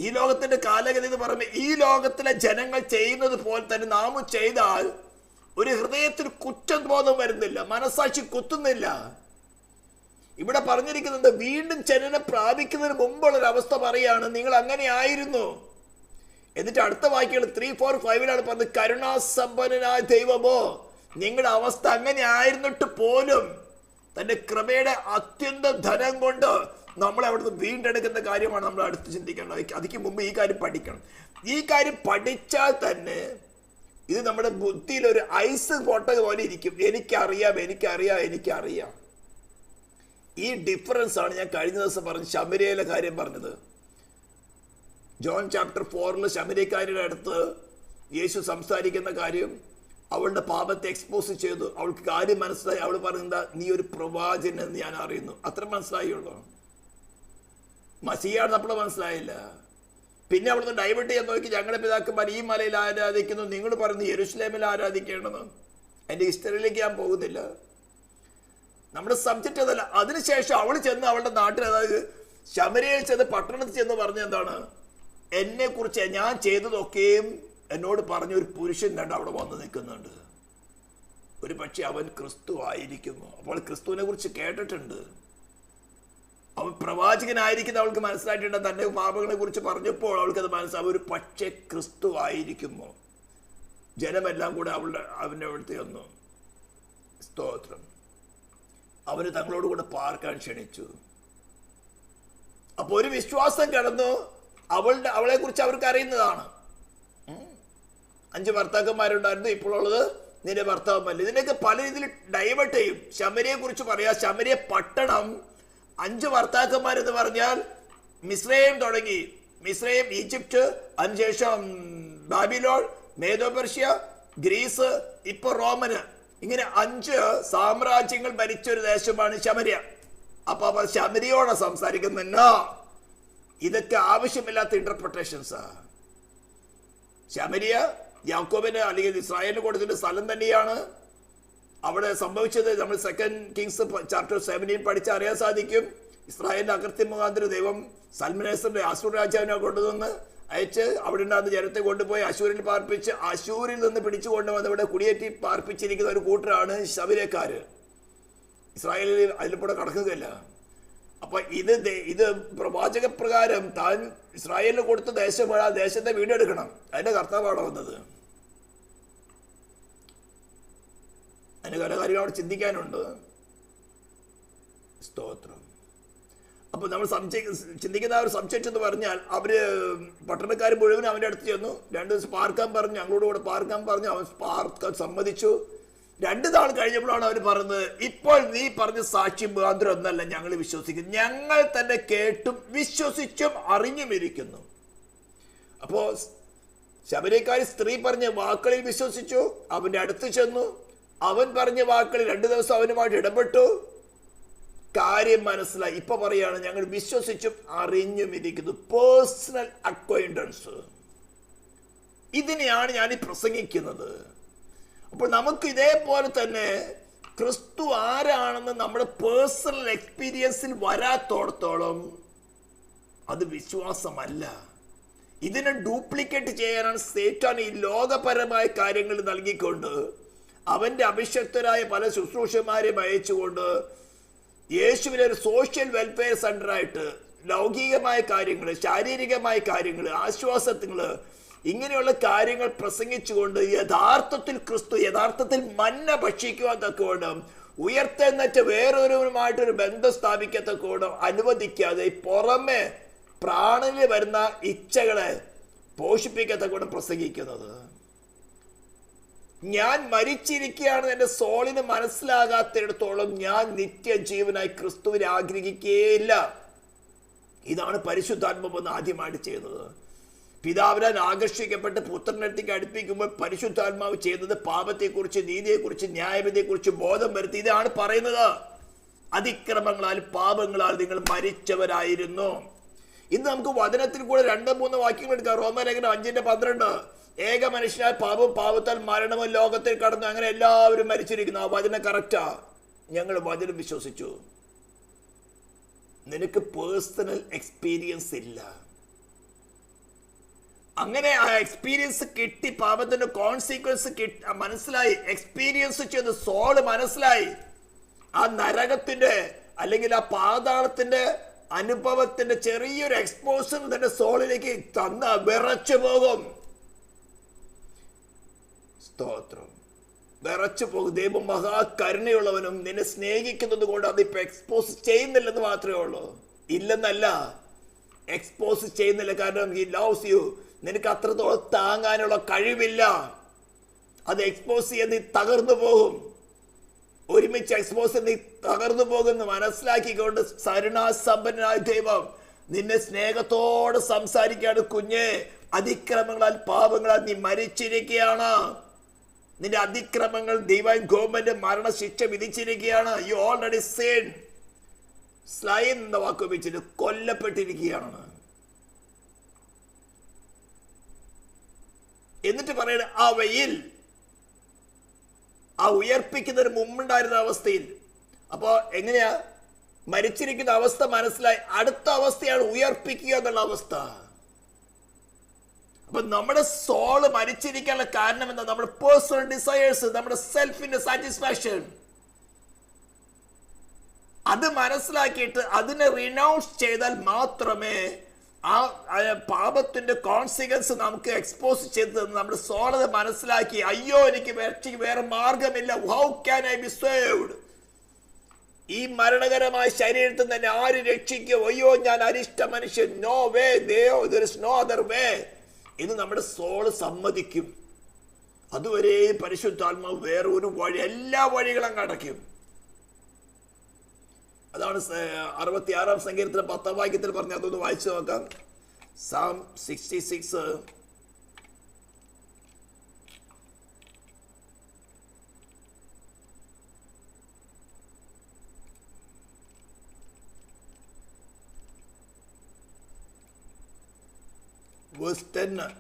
ഈ ലോകത്തിന്റെ കാലഗതി എന്ന് പറയുമ്പോൾ ഈ ലോകത്തിലെ ജനങ്ങൾ ചെയ്യുന്നത് പോലെ തന്നെ നാം ചെയ്താൽ ഒരു ഹൃദയത്തിന് കുറ്റബോധം വരുന്നില്ല, മനസാക്ഷി കുത്തുന്നില്ല. ഇവിടെ പറഞ്ഞിരിക്കുന്നത് വീണ്ടും ജനനം പ്രാപിക്കുന്നതിന് മുമ്പുള്ളൊരു അവസ്ഥ പറയാണ്, നിങ്ങൾ അങ്ങനെ ആയിരുന്നു. എന്നിട്ട് അടുത്ത വാക്യങ്ങൾ 3, 4, 5 പറഞ്ഞത്, കരുണാസമ്പന്നനായ ദൈവമോ നിങ്ങളുടെ അവസ്ഥ അങ്ങനെ ആയിരുന്നിട്ട് പോലും തന്റെ കൃപയുടെ അത്യന്ത ധനം കൊണ്ട് നമ്മളെ അവിടുന്ന് വീണ്ടെടുക്കുന്ന കാര്യമാണ് നമ്മൾ അടുത്ത് ചിന്തിക്കേണ്ടത്. അതിക്ക് മുമ്പ് ഈ കാര്യം പഠിക്കണം. ഈ കാര്യം പഠിച്ചാൽ തന്നെ ഇത് നമ്മുടെ ബുദ്ധിയിൽ ഒരു ഐസ് പൊട്ട പോലെ ഇരിക്കും. എനിക്കറിയാം. ഈ ഡിഫറൻസ് ആണ് ഞാൻ കഴിഞ്ഞ ദിവസം പറഞ്ഞ ശമരിയയിലെ കാര്യം പറഞ്ഞത്. ജോൺ ചാപ്റ്റർ 4 ശമരിയക്കാരുടെ അടുത്ത് യേശു സംസാരിക്കുന്ന കാര്യം, അവളുടെ പാപത്തെ എക്സ്പോസ് ചെയ്തു. അവൾക്ക് കാര്യം മനസ്സിലായി. അവൾ പറയുന്നത്, നീ ഒരു പ്രവാചകൻ എന്ന് ഞാൻ അറിയുന്നു. അത്ര മനസ്സിലായുള്ളൂ. മസിയാണെന്ന് അപ്പോൾ മനസ്സിലായില്ല. പിന്നെ അവിടുന്ന് ഡൈവേർട്ട് ചെയ്യാൻ നോക്കി, ഞങ്ങളുടെ പിതാക്കന്മാർ ഈ മലയിൽ ആരാധിക്കുന്നു, നിങ്ങൾ പറയുന്നു യെരുശലേമിൽ ആരാധിക്കേണ്ടത്. അതിന്റെ ഹിസ്റ്ററിയിലേക്ക് ഞാൻ പോകുന്നില്ല, നമ്മുടെ സബ്ജക്റ്റ് അതല്ല. അതിനുശേഷം അവൾ ചെന്ന് അവളുടെ നാട്ടിൽ, അതായത് ശമരിയയിൽ ചെന്ന് പട്ടണത്തിൽ ചെന്ന് പറഞ്ഞ എന്താണ്, എന്നെ കുറിച്ച് ഞാൻ ചെയ്തതൊക്കെയും എന്നോട് പറഞ്ഞ ഒരു പുരുഷൻ കണ്ട് അവിടെ വന്ന് നിൽക്കുന്നുണ്ട്. ഒരു പക്ഷെ അവൻ ക്രിസ്തു ആയിരിക്കുമോ? അപ്പോൾ ക്രിസ്തുവിനെ കുറിച്ച് കേട്ടിട്ടുണ്ട്, അവൻ പ്രവാചകനായിരിക്കുന്ന അവൾക്ക് മനസ്സിലായിട്ടുണ്ട്. തന്റെ പാപങ്ങളെ കുറിച്ച് പറഞ്ഞപ്പോൾ അവൾക്കത് മനസ്സിലാവും, ഒരു പക്ഷെ ക്രിസ്തു ആയിരിക്കുമോ? ജനമെല്ലാം കൂടെ അവൻ്റെ അടുത്ത് വന്നു. സ്തോത്രം. അവന് തങ്ങളോട് കൂടെ പാർക്കാൻ ക്ഷണിച്ചു. അപ്പൊ ഒരു വിശ്വാസം കടന്നു. അവളെ കുറിച്ച് അവർക്ക് അറിയുന്നതാണ്. 5 ഭർത്താക്കന്മാരുണ്ടായിരുന്നു, ഇപ്പോഴുള്ളത് നിന്റെ ഭർത്താവല്ല. ഇതിനൊക്കെ പല രീതിയിൽ ഡൈവേർട്ട് ചെയ്യും. ശമരിയെ കുറിച്ച് പറയാം. ശമരിയ പട്ടണം 5 ഭർത്താക്കന്മാരെന്ന് പറഞ്ഞാൽ മിസ്രൈം തുടങ്ങി മിസ്രൈം, ഈജിപ്റ്റ്, അതിനുശേഷം ബാബിലോൺ, മേദോ പെർഷ്യ, ഗ്രീസ്, ഇപ്പൊ റോമന്. ഇങ്ങനെ 5 സാമ്രാജ്യങ്ങൾ ഭരിച്ച ഒരു ദേശമാണ് ശമരിയ. അപ്പൊ ശമരിയോടെ സംസാരിക്കുന്ന ഇതൊക്കെ ആവശ്യമില്ലാത്ത ഇന്റർപ്രിട്ടേഷൻസാ. ശമരിയ യാക്കോബിന് അല്ലെങ്കിൽ ഇസ്രായേലിന് കൊടുത്തിട്ട് സ്ഥലം തന്നെയാണ്. അവിടെ സംഭവിച്ചത് നമ്മൾ 2 കിങ്സ് ചാപ്റ്റർ 17 പഠിച്ച് അറിയാൻ സാധിക്കും. ഇസ്രായേലിന്റെ അകൃത്യം മുഖാന്തരം ദൈവം സൽമനേസറിന്റെ അശൂർ രാജാവിനെ കൊണ്ടുവന്ന് അയച്ച് അവിടെ ഉണ്ടാകുന്ന ജനത്തെ കൊണ്ടുപോയി അശൂരിൽ പാർപ്പിച്ച് അശൂരിൽ നിന്ന് പിടിച്ചു കൊണ്ടുവന്ന് ഇവിടെ കുടിയേറ്റി പാർപ്പിച്ചിരിക്കുന്ന ഒരു കൂട്ടരാണ് ശമര്യക്കാര്. ഇസ്രായേലിൽ അതിലൂടെ കടക്കുകയല്ല. അപ്പൊ ഇത് പ്രവാചക പ്രകാരം താൻ ഇസ്രായേലിന് കൊടുത്ത ദേശമാണ്, ആ ദേശത്തെ വീണ്ടെടുക്കണം. അതിന്റെ കർത്താവാണ് വന്നത്. അതിന് പല കാര്യങ്ങൾ അവിടെ ചിന്തിക്കാനുണ്ട്. സ്തോത്രം. അപ്പൊ നമ്മൾ ചിന്തിക്കുന്ന ഒരു സബ്ജക്റ്റ് എന്ന് പറഞ്ഞാൽ, അവര് പട്ടണക്കാർ മുഴുവൻ അവന്റെ അടുത്ത് ചെന്നു. 2 ദിവസം പാർക്കാൻ പറഞ്ഞു, ഞങ്ങളോട് കൂടെ പാർക്കാൻ പറഞ്ഞു. അവൻ പാർക്കാൻ സമ്മതിച്ചു. 2 നാൾ കഴിഞ്ഞപ്പോഴാണ് അവർ പറഞ്ഞത്, ഇപ്പോൾ നീ പറഞ്ഞ സാക്ഷ്യം മുഖാന്തരം ഒന്നല്ല ഞങ്ങൾ വിശ്വസിക്കുന്നു, ഞങ്ങൾ തന്നെ കേട്ടും വിശ്വസിച്ചും അറിഞ്ഞുമിരിക്കുന്നു. അപ്പോ ശമര്യക്കാരി സ്ത്രീ പറഞ്ഞ വാക്കുകളിൽ വിശ്വസിച്ചു. അവന്റെ അടുത്ത് ചെന്നു. അവൻ പറഞ്ഞ വാക്കുകളിൽ 2 ദിവസം അവനുമായിട്ട് ഇടപെട്ടു. കാര്യം മനസ്സിലായി. ഇപ്പൊ പറയാണ്, ഞങ്ങൾ വിശ്വസിച്ചും അറിഞ്ഞുമിരിക്കുന്നു. Personal acquaintance. ഇതിനെയാണ് ഞാൻ ഈ പ്രസംഗിക്കുന്നത്. അപ്പോൾ നമുക്ക് ഇതേപോലെ തന്നെ ക്രിസ്തു ആരാണെന്ന് നമ്മുടെ പേഴ്സണൽ എക്സ്പീരിയൻസിൽ വരാത്തോടത്തോളം അത് വിശ്വാസമല്ല. ഇതിനെ ഡ്യൂപ്ലിക്കേറ്റ് ചെയ്യാനാണ് സേറ്റാൻ ഈ ലോകപരമായ കാര്യങ്ങൾ നൽകിക്കൊണ്ട് അവന്റെ അഭിഷക്തരായ പല ശുശ്രൂഷന്മാരെയും അയച്ചുകൊണ്ട് യേശുവിനെ ഒരു സോഷ്യൽ വെൽഫെയർ സെന്ററായിട്ട് ലൗകികമായ കാര്യങ്ങൾ, ശാരീരികമായ കാര്യങ്ങൾ, ആശ്വാസങ്ങൾ, ഇങ്ങനെയുള്ള കാര്യങ്ങൾ പ്രസംഗിച്ചുകൊണ്ട് യഥാർത്ഥത്തിൽ ക്രിസ്തു യഥാർത്ഥത്തിൽ മന്ന ഭക്ഷിക്കുവാൻ തക്കവണ്ണം ഉയർത്തെഴുന്നേറ്റ് വേറൊരുവരുമായിട്ടൊരു ബന്ധം സ്ഥാപിക്കത്തക്കവണ്ണം അനുവദിക്കാതെ പുറമെ പ്രാണനിൽ വരുന്ന ഇച്ഛകളെ പോഷിപ്പിക്കത്തക്കവണ്ണം പ്രസംഗിക്കുന്നത്. ഞാൻ മരിച്ചിരിക്കുകയാണെന്ന് എൻ്റെ സോളിന് മനസ്സിലാകാത്തിടത്തോളം ഞാൻ നിത്യജീവനായി ക്രിസ്തുവിനെ ആഗ്രഹിക്കുകയില്ല. ഇതാണ് പരിശുദ്ധാത്മാവെന്ന് ആദ്യമായിട്ട് ചെയ്യുന്നത്. പിതാവിനാൽ ആകർഷിക്കപ്പെട്ട് പുത്രനടുത്തേക്ക് അടുപ്പിക്കുമ്പോൾ പരിശുദ്ധാത്മാവ് ചെയ്യുന്നത് പാപത്തെക്കുറിച്ച്, നീതിയെക്കുറിച്ച്, ന്യായവിധിയെക്കുറിച്ച് ബോധം വരുത്തി. ഇതാണ് പറയുന്നത്, അതിക്രമങ്ങളാൽ പാപങ്ങളാൽ നിങ്ങൾ മരിച്ചവരായിരുന്നു. ഇന്ന് നമുക്ക് വചനത്തിൽ കൂടെ 2-3 വാക്യങ്ങൾ എടുക്കാം. റോമലേഖനം 5:12. ഏക മനുഷ്യനാൽ പാപം, പാപത്താൽ മരണവും ലോകത്തിൽ കടന്നു, അങ്ങനെ എല്ലാവരും മരിച്ചിരിക്കുന്നു. ആ വചനം കറക്റ്റാ. ഞങ്ങൾ വചനം വിശ്വസിച്ചു. നിനക്ക് പേഴ്സണൽ എക്സ്പീരിയൻസ് ഇല്ല. അങ്ങനെ ആ എക്സ്പീരിയൻസ് കിട്ടി, പാപത്തിന്റെ കോൺസിക്വൻസ് മനസ്സിലായി, എക്സ്പീരിയൻസ് ചെയ്ത് സോള് മനസ്സിലായി. ആ നരകത്തിന്റെ അല്ലെങ്കിൽ ആ പാതാളത്തിന്റെ അനുഭവത്തിന്റെ ചെറിയൊരു എക്സ്പോസർ തന്റെ സോളിലേക്ക് തന്ന വിറച്ചു പോകും. സ്തോത്രം. വിറച്ചു പോകും. ദൈവം മഹാകരുണയുള്ളവനും നിന്നെ സ്നേഹിക്കുന്നത് കൊണ്ട് അതിപ്പോ എക്സ്പോസ് ചെയ്യുന്നില്ലെന്ന് മാത്രമേ ഉള്ളൂ. ഇല്ലെന്നല്ല, എക്സ്പോസ് ചെയ്യുന്നില്ല. കാരണം ഹി ലവ്സ് യു. നിനക്ക് അത്രത്തോളം താങ്ങാനുള്ള കഴിവില്ല. അത് എക്സ്പോസ് ചെയ്യാൻ നീ തകർന്നു പോകും. ഒരുമിച്ച് എക്സ്പോസ് നീ തകർന്നു പോകുമെന്ന് മനസ്സിലാക്കിക്കൊണ്ട് കരുണാസമ്പന്നനായ ദൈവം നിന്നെ സ്നേഹത്തോടെ സംസാരിക്കുകയാണ്. കുഞ്ഞെ, അതിക്രമങ്ങളാൽ പാപങ്ങളാൽ നീ മരിച്ചിരിക്കുകയാണ്. നിന്റെ അതിക്രമങ്ങൾ ദൈവം ഗവൺമെന്റ് മരണശിക്ഷ വിധിച്ചിരിക്കുകയാണ്. You already sin. സ്ലൈൻ എന്ന വാക്ക് ഉപയോഗിച്ചിട്ട് കൊല്ലപ്പെട്ടിരിക്കുകയാണ്. എന്നിട്ട് പറയണ അവയിൽ ആ ഉയർപ്പിക്കുന്നതിന് മുമ്പുണ്ടായിരുന്ന അവസ്ഥയിൽ. അപ്പോ എങ്ങനെയാ മരിച്ചിരിക്കുന്ന അവസ്ഥ മനസ്സിലായി. അടുത്ത അവസ്ഥയാണ് ഉയർപ്പിക്കുക എന്നുള്ള അവസ്ഥ. അപ്പൊ നമ്മുടെ സോള് മരിച്ചിരിക്കാനുള്ള കാരണം എന്താ? നമ്മുടെ പേഴ്സണൽ ഡിസയേഴ്സ്, നമ്മുടെ സെൽഫിന്റെ സാറ്റിസ്ഫാക്ഷൻ. അത് മനസ്സിലാക്കിയിട്ട് അതിനെ റിനൗൺസ് ചെയ്താൽ മാത്രമേ ആ പാപത്തിന്റെ കോൺസിക്വൻസ് നമുക്ക് എക്സ്പോസ് ചെയ്ത് നമ്മുടെ സോളത് മനസ്സിലാക്കി, അയ്യോ എനിക്ക് വേറെ മാർഗമില്ല, how can I B saved, ഈ മരണകരമായ ശരീരത്തിൽ തന്നെ ആര് രക്ഷിക്കും, അയ്യോ ഞാൻ അരിഷ്ട മനുഷ്യൻ, no way, there is no other way. ഇത് നമ്മുടെ സോള് സമ്മതിക്കും. അതുവരെ പരിശുദ്ധാത്മാവ് വേറെ ഒരു വഴി, എല്ലാ വഴികളും അടയ്ക്കും. അതാണ് 66-ാം സങ്കീർത്തനം 10-ാം വാക്യത്തിൽ പറഞ്ഞ. അതൊന്ന് വായിച്ചു നോക്കാം. Psalm 66 verse 10.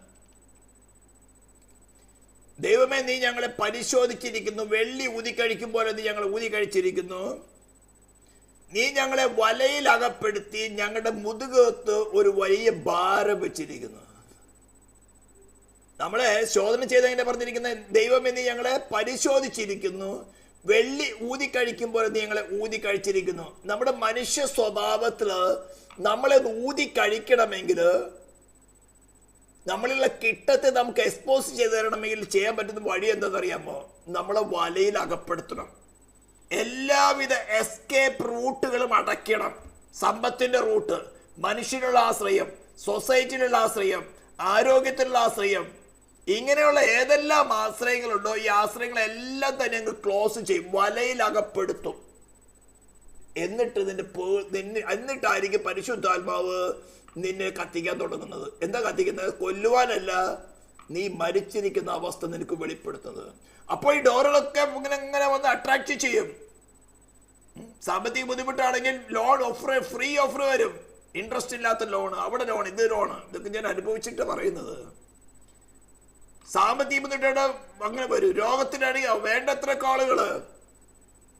ദൈവമേ, നീ ഞങ്ങളെ പരിശോധിച്ചിരിക്കുന്നു. വെള്ളി ഊതിക്കഴിക്കും പോലെ നീ ഞങ്ങളെ ഊതിക്കഴിച്ചിരിക്കുന്നു. നീ ഞങ്ങളെ വലയിൽ അകപ്പെടുത്തി ഞങ്ങളുടെ മുതുകത്ത് ഒരു വലിയ ഭാരം വെച്ചിരിക്കുന്നു. നമ്മളെ ശോധന ചെയ്ത് എങ്ങനെ പറഞ്ഞിരിക്കുന്നത്? ദൈവമേ, നീ ഞങ്ങളെ പരിശോധിച്ചിരിക്കുന്നു. വെള്ളി ഊതിക്കഴിക്കും പോലെ നീ ഞങ്ങളെ ഊതിക്കഴിച്ചിരിക്കുന്നു. നമ്മുടെ മനുഷ്യ സ്വഭാവത്തില് നമ്മളെ ഊതിക്കഴിക്കണമെങ്കിൽ, നമ്മളുള്ള കിട്ടത്തെ നമുക്ക് എക്സ്പോസ് ചെയ്ത് തരണമെങ്കിൽ ചെയ്യാൻ പറ്റുന്ന വഴി എന്താണെന്നറിയാമോ? നമ്മളെ വലയിൽ അകപ്പെടുത്തണം. എല്ലാവിധ എസ്കേപ്പ് റൂട്ടുകളും അടയ്ക്കണം. സമ്പത്തിന്റെ റൂട്ട്, മനുഷ്യനുള്ള ആശ്രയം, സൊസൈറ്റിയിലുള്ള ആശ്രയം, ആരോഗ്യത്തിലുള്ള ആശ്രയം, ഇങ്ങനെയുള്ള ഏതെല്ലാം ആശ്രയങ്ങളുണ്ടോ ഈ ആശ്രയങ്ങളെല്ലാം തന്നെ അങ്ങ് ക്ലോസ് ചെയ്യും, വലയിൽ അകപ്പെടുത്തും. എന്നിട്ടായിരിക്കും പരിശുദ്ധാത്മാവ് നിന്നെ കത്തിക്കാൻ തുടങ്ങുന്നത്. എന്താ കത്തിക്കുന്നത്? കൊല്ലുവാനല്ല, നീ മരിച്ചിരിക്കുന്ന അവസ്ഥ നിനക്ക് വെളിപ്പെടുത്തുന്നത്. അപ്പോൾ ഈ ഡോറുകളൊക്കെ ഇങ്ങനെ വന്ന് അട്രാക്ട് ചെയ്യും. സാമ്പത്തിക ബുദ്ധിമുട്ടാണെങ്കിൽ ലോൺ ഓഫർ, ഫ്രീ ഓഫർ വരും. ഇൻട്രസ്റ്റ് ഇല്ലാത്ത ലോൺ, അവിടെ ലോൺ, ഇത് ലോണ്. ഇതൊക്കെ ഞാൻ അനുഭവിച്ചിട്ട് പറയുന്നത്. സാമ്പത്തിക ബുദ്ധിമുട്ടാണ് അങ്ങനെ വരും. രോഗത്തിനാണെങ്കിൽ വേണ്ടത്ര കോളുകള്,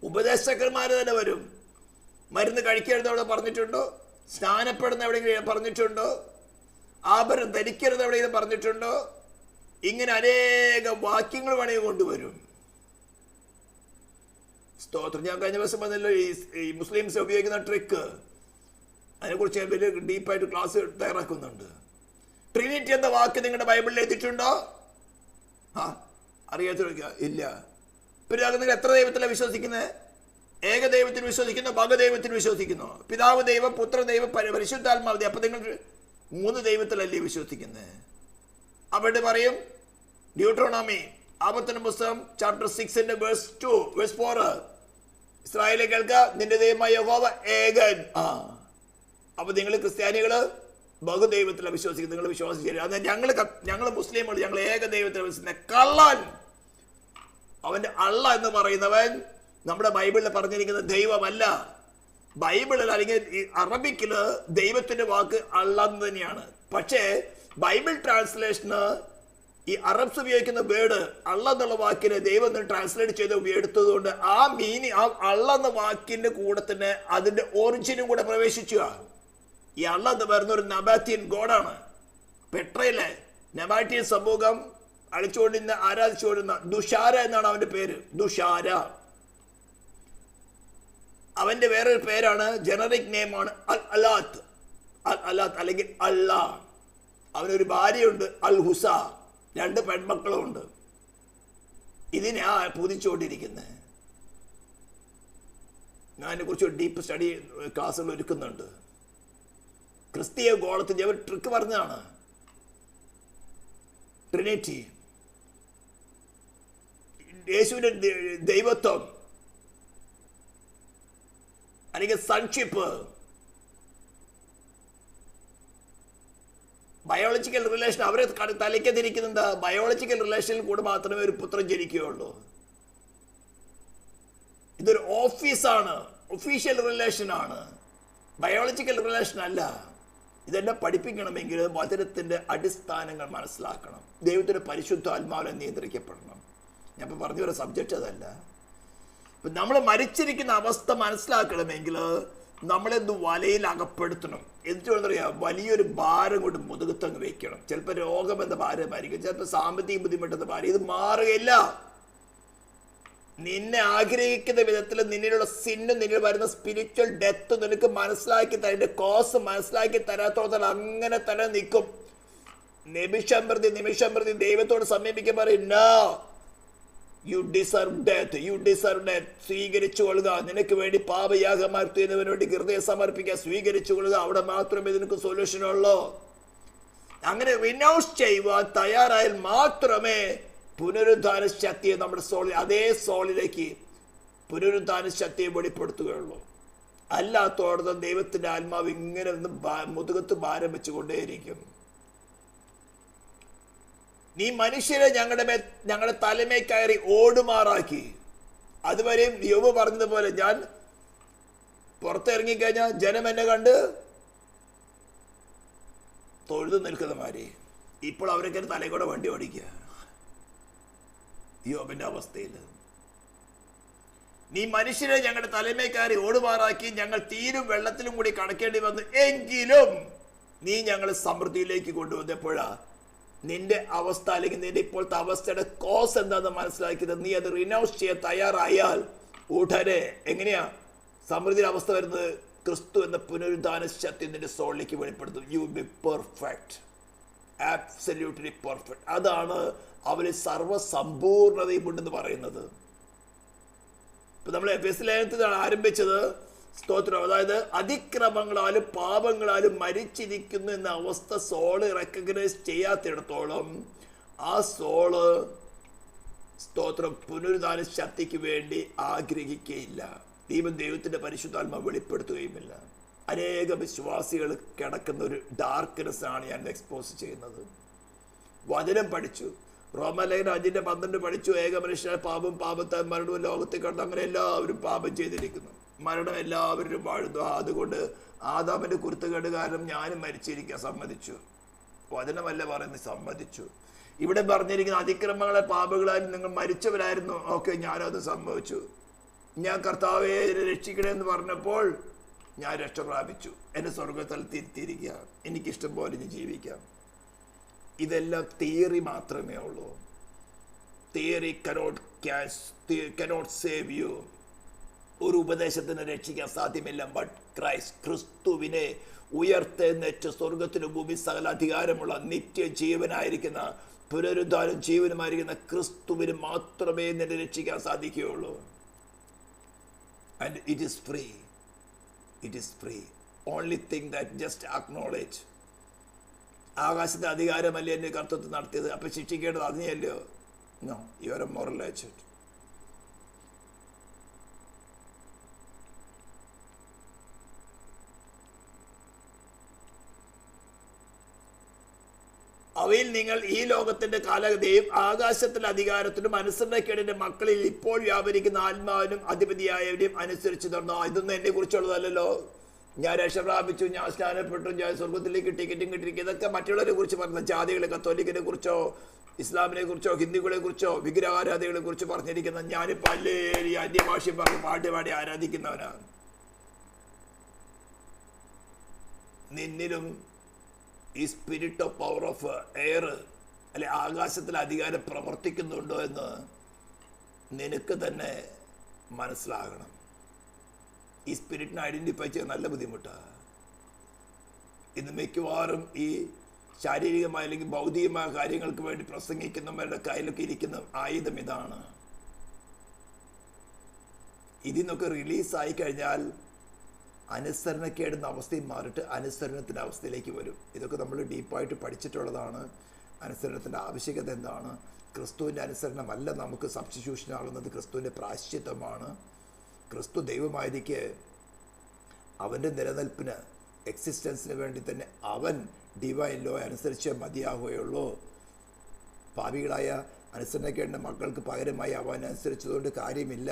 ഉപദേശകന്മാര് തന്നെ വരും. മരുന്ന് കഴിക്കരുത് അവിടെ പറഞ്ഞിട്ടുണ്ടോ? സ്നാനപ്പെടുന്ന എവിടെയെങ്കിലും പറഞ്ഞിട്ടുണ്ടോ? ആഭരണം ധരിക്കരുത് എവിടെയെങ്കിലും പറഞ്ഞിട്ടുണ്ടോ? ഇങ്ങനെ അനേകം വാക്യങ്ങൾ വേണമെങ്കിൽ കൊണ്ടുവരും. സ്തോത്രം. ഞാൻ കഴിഞ്ഞ ദിവസം വന്നല്ലോ ഈ മുസ്ലിംസ് ഉപയോഗിക്കുന്ന ട്രിക്ക്, അതിനെക്കുറിച്ച് ഞാൻ വലിയ ഡീപ്പായിട്ട് ക്ലാസ് തയ്യാറാക്കുന്നുണ്ട്. ട്രിനിറ്റി എന്ന വാക്ക് നിങ്ങളുടെ ബൈബിളിൽ എത്തിയിട്ടുണ്ടോ? അറിയാത്ത ഇല്ല. പിന്നെ അത് നിങ്ങൾ എത്ര ദൈവത്തിലാണ് വിശ്വസിക്കുന്നത്? ഏകദൈവത്തിൽ വിശ്വസിക്കുന്നു, ഭഗദൈവത്തിൽ വിശ്വസിക്കുന്നു. പിതാവ് ദൈവം, പുത്ര ദൈവം, പരിശുദ്ധാത്മാവ്. അപ്പൊ നിങ്ങൾ 3 ദൈവത്തിലല്ലേ വിശ്വസിക്കുന്നത്? അവിടെ പറയും ഡ്യൂട്രോണോമി, ആവർത്തന പുസ്തകം ചാപ്റ്റർ 6 വേഴ്സ് 2 വേഴ്സ് 4, ഇസ്രായേലിനെ കേൾക്ക, നിന്റെ ദൈവമായ യഹോവ ഏകൻ. അപ്പൊ നിങ്ങൾ ക്രിസ്ത്യാനികള് ബഹുദൈവത്തിലാണ് വിശ്വസിക്കുന്നത്. നിങ്ങൾ വിശ്വാസിച്ചില്ല. അത് ഞങ്ങൾ മുസ്ലിങ്ങൾ, ഞങ്ങൾ ഏകദൈവത്തിലാണ് വിശ്വസിക്കുന്നത്. കള്ളൻ. അവന്റെ അള്ള എന്ന് പറയുന്നവൻ നമ്മുടെ ബൈബിളിൽ പറഞ്ഞിരിക്കുന്ന ദൈവമല്ല. ബൈബിളിൽ അല്ലെങ്കിൽ അറബിക്കില് ദൈവത്തിന്റെ വാക്ക് അള്ളാന്ന് തന്നെയാണ്. പക്ഷേ ബൈബിൾ ട്രാൻസ്ലേഷന് ഈ അറബ്സ് ഉപയോഗിക്കുന്ന വേർഡ് അള്ള എന്നുള്ള വാക്കിന് ദൈവം എന്ന് ട്രാൻസ്ലേറ്റ് ചെയ്ത് എടുത്തതുകൊണ്ട് ആ അള്ള എന്ന വാക്കിന്റെ കൂടെ തന്നെ അതിന്റെ ഒറിജിനും കൂടെ പ്രവേശിച്ചു. ഈ അള്ള എന്ന് പറയുന്ന ഒരു നബാത്തിയൻ ഗോഡാണ്. പെട്രയിലെ നബാറ്റിയൻ സമൂഹം അടിച്ചുകൊണ്ടിരുന്ന ആരാധിച്ചുകൊണ്ടിരുന്ന ദുഷാര എന്നാണ് അവന്റെ പേര്. ദുഷാര. അവന്റെ വേറൊരു പേരാണ്, ജനറിക് നെയിമാണ് അൽ അലാത്ത്. അൽ അലാത്ത് അല്ലെങ്കിൽ അല്ലാ. അവനൊരു ഭാര്യയുണ്ട്, അൽ ഹുസ. 2 പെൺമക്കളും ഉണ്ട്. ഇതിനാ പൂജിച്ചുകൊണ്ടിരിക്കുന്നത്. ഞാൻ അതിനെക്കുറിച്ച് ഒരു ഡീപ്പ് സ്റ്റഡി ക്ലാസ്സുകൾ ഒരുക്കുന്നുണ്ട്. ക്രിസ്തീയ ഗോളത്തിൽ അവർ ട്രിക്ക് പറഞ്ഞതാണ്. ട്രിനിറ്റി, യേശുവിന്റെ ദൈവത്വം അല്ലെങ്കിൽ സൺഷിപ്പ്, ബയോളജിക്കൽ റിലേഷൻ. അവരെ തലയ്ക്കതിരിക്കുന്നത് ബയോളജിക്കൽ റിലേഷനിൽ കൂടെ മാത്രമേ ഒരു പുത്രൻ ജനിക്കുകയുള്ളൂ. ഇതൊരു ഓഫീസാണ്, ഒഫീഷ്യൽ റിലേഷൻ ആണ്, ബയോളജിക്കൽ റിലേഷൻ അല്ല. ഇതെല്ലാം പഠിപ്പിക്കണമെങ്കിൽ വചനത്തിന്റെ അടിസ്ഥാനങ്ങൾ മനസ്സിലാക്കണം. ദൈവത്തിന്റെ പരിശുദ്ധാത്മാവിനെ നിയന്ത്രിക്കപ്പെടണം. ഞാൻ ഇപ്പൊ പറഞ്ഞ ഒരു സബ്ജക്റ്റ് അതല്ല. നമ്മൾ മരിച്ചിരിക്കുന്ന അവസ്ഥ മനസ്സിലാക്കണമെങ്കിൽ നമ്മളെന്ത് വലയിൽ അകപ്പെടുത്തണം. എന്നിട്ട് വേണമെന്നറിയാം, വലിയൊരു ഭാരം കൊണ്ട് മുതുകത്തങ്ങ് വെക്കണം. ചിലപ്പോൾ രോഗം എന്ന ഭാരമായിരിക്കും, ചിലപ്പോൾ സാമ്പത്തിക ബുദ്ധിമുട്ടെന്ന ഭാരം. ഇത് മാറുകയില്ല. നിന്നെ ആഗ്രഹിക്കുന്ന വിധത്തിൽ നിന്നിലുള്ള സിന്നും നിന്നിൽ വരുന്ന സ്പിരിച്വൽ ഡെത്ത് നിനക്ക് മനസ്സിലാക്കി തരേണ്ട കോസ് മനസ്സിലാക്കി തരാത്തോളം അങ്ങനെ തന്നെ നിൽക്കും. നിമിഷം പ്രതി ദൈവത്തോട് സമീപിക്കാൻ പറയും, no, you deserve death, you deserve death. സ്വീകരിച്ചു കൊള്ളുക. നിനക്ക് വേണ്ടി പാപയാഗമാർത്തിയതിനു വേണ്ടി ഹൃദയം സമർപ്പിക്കുക, സ്വീകരിച്ചു കൊള്ളുക. അവിടെ മാത്രമേ നിനക്ക് സൊല്യൂഷൻ ഉള്ളൂ. അങ്ങനെ റിനൗൺസ് ചെയ്യുവാൻ തയ്യാറായാൽ മാത്രമേ പുനരുദ്ധാന ശക്തിയെ നമ്മുടെ സോളിൽ, അതേ സോളിലേക്ക് പുനരുദ്ധാന ശക്തിയെ വെളിപ്പെടുത്തുകയുള്ളൂ. അല്ലാത്തോടത്തും ദൈവത്തിന്റെ ആത്മാവ് ഇങ്ങനെ ഒന്ന് മുതുകത്ത് ഭാരം വെച്ചുകൊണ്ടേയിരിക്കും. നീ മനുഷ്യരെ ഞങ്ങളുടെ തലമേ കയറി ഓടുമാറാക്കി. അതുവരെയും യോബ് പറഞ്ഞതുപോലെ ഞാൻ പുറത്തിറങ്ങിക്കഴിഞ്ഞാൽ ജനം എന്നെ കണ്ട് തൊഴുതു നിൽക്കുന്ന മാതിരി. ഇപ്പോൾ അവരൊക്കെ തലയിൽ കൂടെ വണ്ടി ഓടിക്കുക. യോബിന്റെ അവസ്ഥയിൽ നീ മനുഷ്യരെ ഞങ്ങളുടെ തലമേ കയറി ഓടുമാറാക്കി, ഞങ്ങൾ തീരും വെള്ളത്തിലും കൂടി കടക്കേണ്ടി വന്നു, എങ്കിലും നീ ഞങ്ങളെ സമൃദ്ധിയിലേക്ക് കൊണ്ടുവന്നപ്പോഴാ നിന്റെ അവസ്ഥ, അല്ലെങ്കിൽ നിന്റെ ഇപ്പോഴത്തെ അവസ്ഥയുടെ കോസ് എന്താണെന്ന് മനസ്സിലാക്കിയത്. നീ അത് റിനൗൺസ് ചെയ്യാൻ തയ്യാറായാൽ ഉടനെ എങ്ങനെയാ സമൃദ്ധിയുടെ അവസ്ഥ വരുന്നത്? ക്രിസ്തു എന്ന പുനരുദ്ധാന ശക്തി നിന്റെ സോളിലേക്ക് വെളിപ്പെടുത്തും. You be perfect, absolutely perfect. അതാണ് അവന് സർവ്വസമ്പൂർണതയും ഉണ്ടെന്ന് പറയുന്നത്. ഇപ്പൊ നമ്മൾ എഫെസ്യ ലേഖനത്തിലാണ് ആരംഭിച്ചത്. സ്തോത്രം. അതായത് അതിക്രമങ്ങളാലും പാപങ്ങളാലും മരിച്ചിരിക്കുന്നു എന്ന അവസ്ഥ സോള് റെക്കഗ്നൈസ് ചെയ്യാത്തിടത്തോളം ആ സോള് സ്തോത്രം പുനരുദ്ധാന ശക്തിക്ക് വേണ്ടി ആഗ്രഹിക്കുകയില്ല. ദൈവത്തിന്റെ പരിശുദ്ധാത്മാവ് വെളിപ്പെടുത്തുകയുമില്ല. അനേക വിശ്വാസികൾ കിടക്കുന്ന ഒരു ഡാർക്ക്നെസ് ആണ് ഞാൻ എക്സ്പോസ് ചെയ്യുന്നത്. വചനം പഠിച്ചു, റോമലേഖനം 5:12 പഠിച്ചു. ഏക മനുഷ്യനായ പാപം, പാപത്താൽ മരണവും ലോകത്തിൽ കടന്നു. അങ്ങനെ എല്ലാവരും പാപം ചെയ്തിരിക്കുന്നു, മരണം എല്ലാവരും വാഴുന്നു. അതുകൊണ്ട് ആദാമിന്റെ കുരുത്തക്കേട് കാരണം ഞാനും മരിച്ചിരിക്കാൻ സമ്മതിച്ചു. വചനമല്ല പറയുന്നത്, സമ്മതിച്ചു. ഇവിടെ പറഞ്ഞിരിക്കുന്ന അതിക്രമങ്ങളെ പാപങ്ങളാലും നിങ്ങൾ മരിച്ചവരായിരുന്നു. ഓക്കെ, ഞാനത് സംഭവിച്ചു. ഞാൻ കർത്താവെ രക്ഷിക്കണമെന്ന് പറഞ്ഞപ്പോൾ ഞാൻ രക്ഷ പ്രാപിച്ചു. എന്നെ സ്വർഗത്തിൽ തിരുത്തിയിരിക്കുക. എനിക്കിഷ്ടം പോലെ ഞാൻ ജീവിക്കാം. ഇതെല്ലാം തിയറി മാത്രമേ ഉള്ളൂ. Theory cannot save you. ഒരു ഉപദേശത്തിന് രക്ഷിക്കാൻ സാധ്യമല്ല. ബട്ട് ക്രൈസ്റ്റ്, ക്രിസ്തുവിനെ ഉയർത്തെഴുന്നേറ്റ് സ്വർഗത്തിനും ഭൂമി സകല അധികാരമുള്ള നിത്യജീവനായിരിക്കുന്ന പുനരുദ്ധാനം ജീവനുമായിരിക്കുന്ന ക്രിസ്തുവിന് മാത്രമേ നിന്നെ രക്ഷിക്കാൻ സാധിക്കുകയുള്ളൂ. And it is free. It is free. Only thing that just acknowledge. ആകാശത്തെ അധികാരമല്ലേ എന്നെ കർത്തൃത്വം നടത്തിയത്, അപ്പൊ ശിക്ഷിക്കേണ്ടത് അതിനെയല്ലോ? No, you are a moral agent. അവയിൽ നിങ്ങൾ ഈ ലോകത്തിന്റെ കാലഗതിയും ആകാശത്തിലെ അധികാരത്തിനും അനുസരണക്കേടിന്റെ മക്കളിൽ ഇപ്പോൾ വ്യാപരിക്കുന്ന ആത്മാവിനും അധിപതിയായവരെയും അനുസരിച്ച് നടന്നു. ഇതൊന്നും എന്നെ കുറിച്ചുള്ളതല്ലോ. ഞാൻ രക്ഷ പ്രാപിച്ചു, ഞാൻ സ്നാനപ്പെട്ടു, ഞാൻ സ്വർഗത്തിലേക്ക് ടിക്കറ്റും കിട്ടിയിരിക്കും. ഇതൊക്കെ മറ്റുള്ളവരെ കുറിച്ച് പറഞ്ഞ ജാതികളെ, കത്തോലിക്കിനെ കുറിച്ചോ ഇസ്ലാമിനെ കുറിച്ചോ ഹിന്ദുക്കളെ കുറിച്ചോ വിഗ്രഹാരാധികളെ കുറിച്ച് പറഞ്ഞിരിക്കുന്ന ഞാനിപ്പോൾ അല്ലേ അന്യഭാഷയും പറഞ്ഞ് പാടി ആരാധിക്കുന്നവനാണ്. നിന്നിലും ഈ spirit of power of air അല്ലെ ആകാശത്തിൽ അധികാരം പ്രവർത്തിക്കുന്നുണ്ടോ എന്ന് നിനക്ക് തന്നെ മനസ്സിലാകണം. ഈ സ്പിരിറ്റിനെ ഐഡന്റിഫൈ ചെയ്യാൻ നല്ല ബുദ്ധിമുട്ടാണ്. ഇന്ന് മിക്കവാറും ഈ ശാരീരികമായ അല്ലെങ്കിൽ ഭൗതികമായ കാര്യങ്ങൾക്ക് വേണ്ടി പ്രസംഗിക്കുന്നവരുടെ കയ്യിലൊക്കെ ഇരിക്കുന്ന ആയുധം ഇതാണ്. ഇതിന്നൊക്കെ റിലീസായി കഴിഞ്ഞാൽ അനുസരണക്കേടുന്ന അവസ്ഥയും മാറിയിട്ട് അനുസരണത്തിൻ്റെ അവസ്ഥയിലേക്ക് വരും. ഇതൊക്കെ നമ്മൾ ഡീപ്പായിട്ട് പഠിച്ചിട്ടുള്ളതാണ്. അനുസരണത്തിൻ്റെ ആവശ്യകത എന്താണ്? ക്രിസ്തുവിൻ്റെ അനുസരണമല്ല നമുക്ക് സബ്സ്റ്റിറ്റ്യൂഷൻ ആകുന്നത്, ക്രിസ്തുവിൻ്റെ പ്രായശ്ചിത്തമാണ്. ക്രിസ്തു ദൈവമായിരിക്കെ അവൻ്റെ നിലനിൽപ്പിന് എക്സിസ്റ്റൻസിന് വേണ്ടി തന്നെ അവൻ ഡിവൈൻ ലോ അനുസരിച്ച് മതിയാകുകയുള്ളൂ. പാപികളായ അനുസരണക്കേണ്ട മക്കൾക്ക് പകരമായി അവൻ അനുസരിച്ചതുകൊണ്ട് കാര്യമില്ല.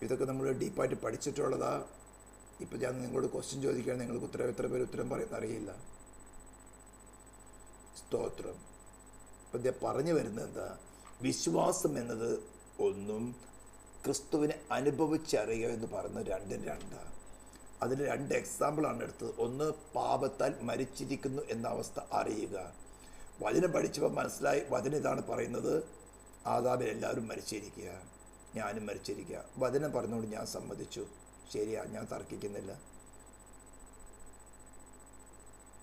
ഇതൊക്കെ നമ്മൾ ഡീപ്പായിട്ട് പഠിച്ചിട്ടുള്ളതാ. ഇപ്പം ഞാൻ നിങ്ങളോട് ക്വസ്റ്റ്യൻ ചോദിക്കുകയാണ്, നിങ്ങൾക്ക് എത്ര പേര് ഉത്തരം പറയുന്ന അറിയില്ല. സ്തോത്രം. അപ്പം ഞാൻ പറഞ്ഞു വരുന്നത് എന്താ? വിശ്വാസം എന്നത് ഒന്നും ക്രിസ്തുവിനെ അനുഭവിച്ചറിയുക എന്ന് പറയുന്നത് രണ്ടും രണ്ടാണ്. അതിന് 2 എക്സാമ്പിളാണ് എടുത്തത്. ഒന്ന്, പാപത്താൽ മരിച്ചിരിക്കുന്നു എന്ന അവസ്ഥ അറിയുക. വചനം പഠിച്ചപ്പോൾ മനസ്സിലായി. വചനം ഇതാണ് പറയുന്നത്, ആദാമിൽ എല്ലാവരും മരിച്ചിരിക്കുക, ഞാനും മരിച്ചിരിക്കുക. വചനം പറഞ്ഞുകൊണ്ട് ഞാൻ സമ്മതിച്ചു, ശരിയാ, ഞാൻ തർക്കിക്കുന്നില്ല.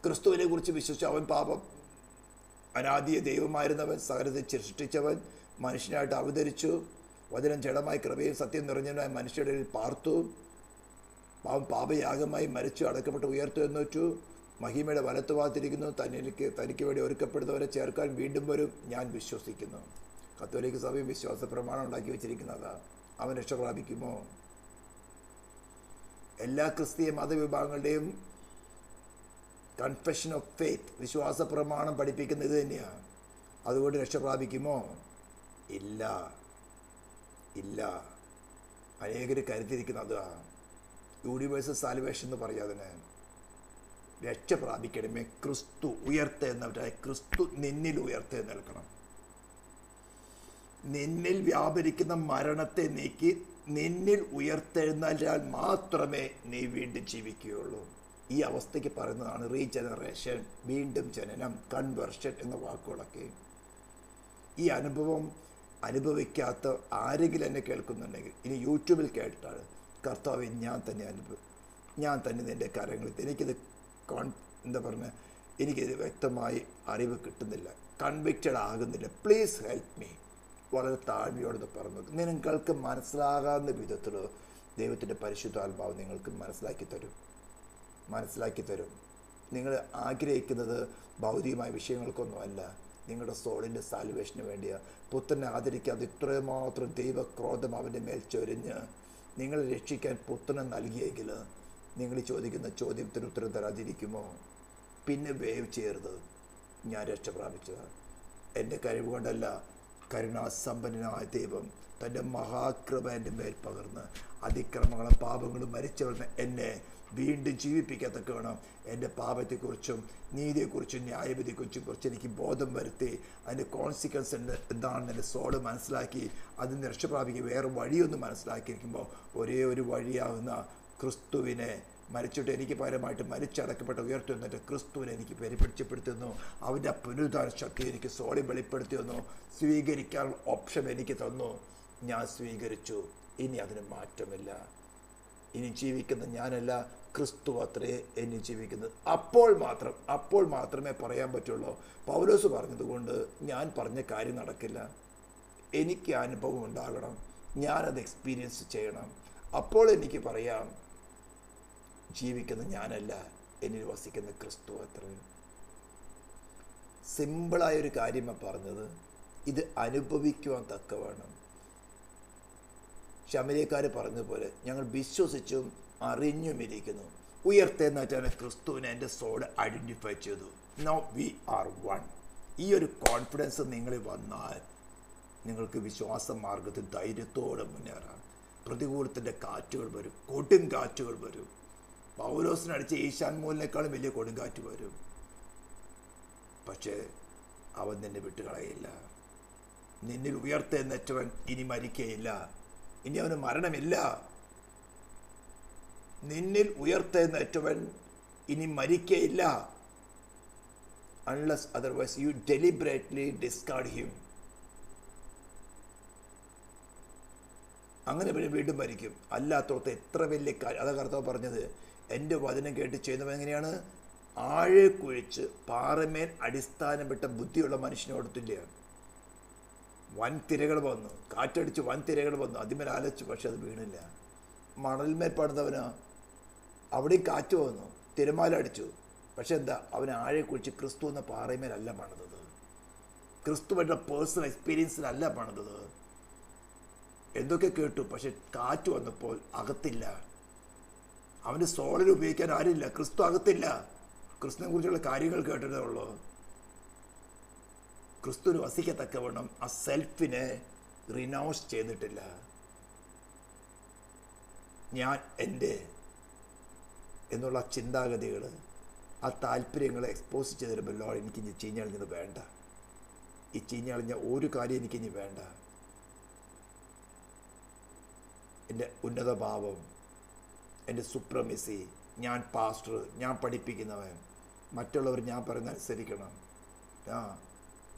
ക്രിസ്തുവിനെ കുറിച്ച് വിശ്വസിച്ചു. അവൻ പാപം അനാദിയ ദൈവമായിരുന്നവൻ, സകലത്തെ സൃഷ്ടിച്ചവൻ, മനുഷ്യനായിട്ട് അവതരിച്ചു. വചനം ജഡമായി കൃപയും സത്യം നിറഞ്ഞവനായ മനുഷ്യരുടെ പാർത്തു. അവൻ പാപയാഗമായി മരിച്ചു, അടക്കപ്പെട്ട് ഉയർത്തെഴുന്നേറ്റു, മഹിമയുടെ വലത്തുഭാഗത്തിരിക്കുന്നു. തനിക്ക് വേണ്ടി ഒരുക്കപ്പെടുന്നവരെ ചേർക്കാൻ വീണ്ടും വരും. ഞാൻ വിശ്വസിക്കുന്നു. കത്തോലിക്ക സഭയും വിശ്വാസ പ്രമാണം ഉണ്ടാക്കി വെച്ചിരിക്കുന്നതാ. അവൻ രക്ഷ പ്രാപിക്കുമോ? എല്ലാ ക്രിസ്തീയ മതവിഭാഗങ്ങളുടെയും കൺഫെഷൻ ഓഫ് ഫെയ്ത്ത്, വിശ്വാസ പ്രമാണം പഠിപ്പിക്കുന്നത് ഇത് തന്നെയാണ്. അതുകൊണ്ട് രക്ഷ പ്രാപിക്കുമോ? ഇല്ല, ഇല്ല. അനേകർ കരുതിയിരിക്കുന്നത് അതാണ്. യൂണിവേഴ്സൽ സാൽവേഷൻ എന്ന് പറയുക അതിന്. രക്ഷ പ്രാപിക്കണമേ ക്രിസ്തു ഉയർത്തെഴുന്നേൽക്കട്ടെ. ക്രിസ്തു നിന്നിൽ ഉയർത്തെഴുന്നേൽക്കണം. നിന്നിൽ വ്യാപരിക്കുന്ന മരണത്തെ നീക്കി നിന്നിൽ ഉയർത്തെഴുന്നേറ്റാൽ മാത്രമേ നീ വീണ്ടും ജീവിക്കുകയുള്ളൂ. ഈ അവസ്ഥയ്ക്ക് പറയുന്നതാണ് റീജനറേഷൻ, വീണ്ടും ജനനം, കൺവെർഷൻ എന്ന വാക്കുകളൊക്കെ. ഈ അനുഭവം അനുഭവിക്കാത്ത ആരെങ്കിലും എന്നെ കേൾക്കുന്നുണ്ടെങ്കിൽ ഇനി യൂട്യൂബിൽ കേട്ടാൽ, കർത്താവ് ഞാൻ തന്നെ നിൻ്റെ കാര്യങ്ങളിൽ എനിക്കിത് എന്താ പറഞ്ഞ എനിക്കിത് വ്യക്തമായി അറിവ് കിട്ടുന്നില്ല, കൺവിക്റ്റഡ് ആകുന്നില്ല, പ്ലീസ് ഹെൽപ്പ് മീ. വളരെ താഴ്മയോടെ പറഞ്ഞത് നിങ്ങൾക്ക് മനസ്സിലാകാവുന്ന വിധത്തിൽ ദൈവത്തിൻ്റെ പരിശുദ്ധാത്മാവ് നിങ്ങൾക്ക് മനസ്സിലാക്കി തരും. നിങ്ങൾ ആഗ്രഹിക്കുന്നത് ഭൗതികമായ വിഷയങ്ങൾക്കൊന്നുമല്ല, നിങ്ങളുടെ സോളിൻ്റെ സാൽവേഷന് വേണ്ടിയാണ്. പുത്രനെ ആദരിക്കാതെ ഇത്രമാത്രം ദൈവക്രോധം അവൻ്റെ മേൽ ചൊരിഞ്ഞ് നിങ്ങളെ രക്ഷിക്കാൻ പുത്രനെ നൽകിയെങ്കിൽ നിങ്ങൾ ചോദിക്കുന്ന ചോദ്യത്തിന് ഉത്തരം തരാതിരിക്കുമോ? പിന്നെ വേവ് ചെയ്യരുത്. ഞാൻ രക്ഷ പ്രാപിച്ചതാണ് എൻ്റെ കഴിവ് കൊണ്ടല്ല, കരുണാസമ്പന്നനായ ദൈവം തൻ്റെ മഹാകൃപ എൻ്റെ മേൽ പകർന്ന് അതിക്രമങ്ങളും പാപങ്ങളും മരിച്ചവർന്ന് എന്നെ വീണ്ടും ജീവിപ്പിക്കത്തക്ക വേണം. എൻ്റെ പാപത്തെക്കുറിച്ചും നീതിയെക്കുറിച്ചും ന്യായവിധിയെക്കുറിച്ചും എനിക്ക് ബോധം വരുത്തി അതിൻ്റെ കോൺസിക്വൻസ് എന്താണെന്ന് എൻ്റെ സോള് മനസ്സിലാക്കി അതിൽ നിന്ന് രക്ഷ പ്രാപിക്കുക വേറെ വഴിയൊന്നും മനസ്സിലാക്കിയിരിക്കുമ്പോൾ ഒരേ ഒരു വഴിയാവുന്ന ക്രിസ്തുവിനെ മരിച്ചിട്ട് എനിക്ക് പകരമായിട്ട് മരിച്ചടക്കപ്പെട്ട ഉയർത്തുന്നിട്ട് ക്രിസ്തുവിനെ എനിക്ക് പരിപരിചയപ്പെടുത്തുന്നു. അവൻ്റെ പുനരുദ്ധാന ശക്തി എനിക്ക് സോളി വെളിപ്പെടുത്തി തന്നു. സ്വീകരിക്കാനുള്ള ഓപ്ഷൻ എനിക്ക് തന്നു. ഞാൻ സ്വീകരിച്ചു. ഇനി അതിന് മാറ്റമില്ല. ഇനി ജീവിക്കുന്ന ഞാനല്ല, ക്രിസ്തു അത്രേ എന്നെ ജീവിക്കുന്നത്. അപ്പോൾ മാത്രമേ പറയാൻ പറ്റുള്ളൂ. പൗലോസ് പറഞ്ഞതുകൊണ്ട് ഞാൻ പറഞ്ഞ കാര്യം നടക്കില്ല. എനിക്ക് അനുഭവം ഉണ്ടാകണം, ഞാനത് എക്സ്പീരിയൻസ് ചെയ്യണം. അപ്പോൾ എനിക്ക് പറയാം, ജീവിക്കുന്ന ഞാനല്ല, എന്നിൽ വസിക്കുന്ന ക്രിസ്തു അത്രേ. സിമ്പിളായൊരു കാര്യമാണ് പറഞ്ഞത്. ഇത് അനുഭവിക്കുവാൻ തക്കവണ്ണം ശമരിയക്കാർ പറഞ്ഞതുപോലെ ഞങ്ങൾ വിശ്വസിച്ചും അറിഞ്ഞുമിരിക്കുന്നു. ഉയർത്തെഴുന്നേറ്റാണ് ക്രിസ്തുവിനെ എൻ്റെ സോഡ് ഐഡൻറ്റിഫൈ ചെയ്തു. Now we are one. ഈ ഒരു കോൺഫിഡൻസ് നിങ്ങളിൽ വന്നാൽ നിങ്ങൾക്ക് വിശ്വാസ മാർഗത്തിൽ ധൈര്യത്തോടെ മുന്നേറാം. പ്രതികൂലത്തിൻ്റെ കാറ്റുകൾ വരും, കൊടുങ്കാറ്റുകൾ വരും. പൗലോസിനടിച്ച് ഈശാൻ മൂലിനേക്കാളും വലിയ കൊടുങ്കാറ്റ് വരും. പക്ഷേ അവൻ നിന്നെ വിട്ടുകളയില്ല. നിന്നിൽ ഉയർത്തെഴുന്നേറ്റവൻ ഇനി മരിക്കയില്ല. ഇനി അവന് മരണമില്ല. നിന്നിൽ ഉയർത്തെഴുന്നേറ്റവൻ ഇനി മരിക്കയില്ല. Unless otherwise you deliberately discard him. അങ്ങനെ പിന്നെ വീണ്ടും മരിക്കും. അല്ലാത്തോടത്ത് എത്ര വലിയ കാര്യം. അതാ കർത്താവ് പറഞ്ഞത്, എൻ്റെ വചനം കേട്ട് ചെയ്യുന്നവൻ എങ്ങനെയാണ്? ആഴെ കുഴിച്ച് പാറമേൽ അടിസ്ഥാനപ്പെട്ട ബുദ്ധിയുള്ള മനുഷ്യനോടത്തില്ല. വൻ തിരകൾ വന്നു, കാറ്റടിച്ച് വൻ തിരകൾ വന്നു, അതിന്മേൽ ആലോചിച്ചു, പക്ഷെ അത് വീണില്ല. മണൽമേൽ പണിതവനാ, അവിടെയും കാറ്റ് വന്നു, തിരമാല അടിച്ചു, പക്ഷെ എന്താ? അവൻ ആഴെ കുഴിച്ച് ക്രിസ്തു എന്ന പാറമേലല്ല പണിതത്, ക്രിസ്തുവിൻ്റെ പേഴ്സണൽ എക്സ്പീരിയൻസിലല്ല പണിതത്. എന്തൊക്കെ കേട്ടു, പക്ഷെ കാറ്റ് വന്നപ്പോൾ അകത്തില്ല. അവൻ്റെ സോളിൽ ഉപയോഗിക്കാൻ ആരില്ല. ക്രിസ്തു അകത്തില്ല. ക്രിസ്തുവിനെ കുറിച്ചുള്ള കാര്യങ്ങൾ കേട്ടിട്ടേ ഉള്ളൂ. ക്രിസ്തുവിന് വസിക്കത്തക്കവണ്ണം ആ സെൽഫിനെ റിനൗൺസ് ചെയ്തിട്ടില്ല. ഞാൻ എൻ്റെ എന്നുള്ള ചിന്താഗതികൾ, ആ താല്പര്യങ്ങളെ എക്സ്പോസ് ചെയ്ത് തരുമ്പോൾ ലോർഡ് എനിക്കിനി ചീഞ്ഞളിഞ്ഞത് വേണ്ട. ഈ ചീഞ്ഞളിഞ്ഞ ഒരു കാര്യം എനിക്കിനി വേണ്ട. എൻ്റെ ഉന്നതഭാവം, എൻ്റെ സുപ്രമിസി, ഞാൻ പാസ്റ്റർ, ഞാൻ പഠിപ്പിക്കുന്നവൻ, മറ്റുള്ളവർ ഞാൻ പറയുന്ന അനുസരിക്കണം.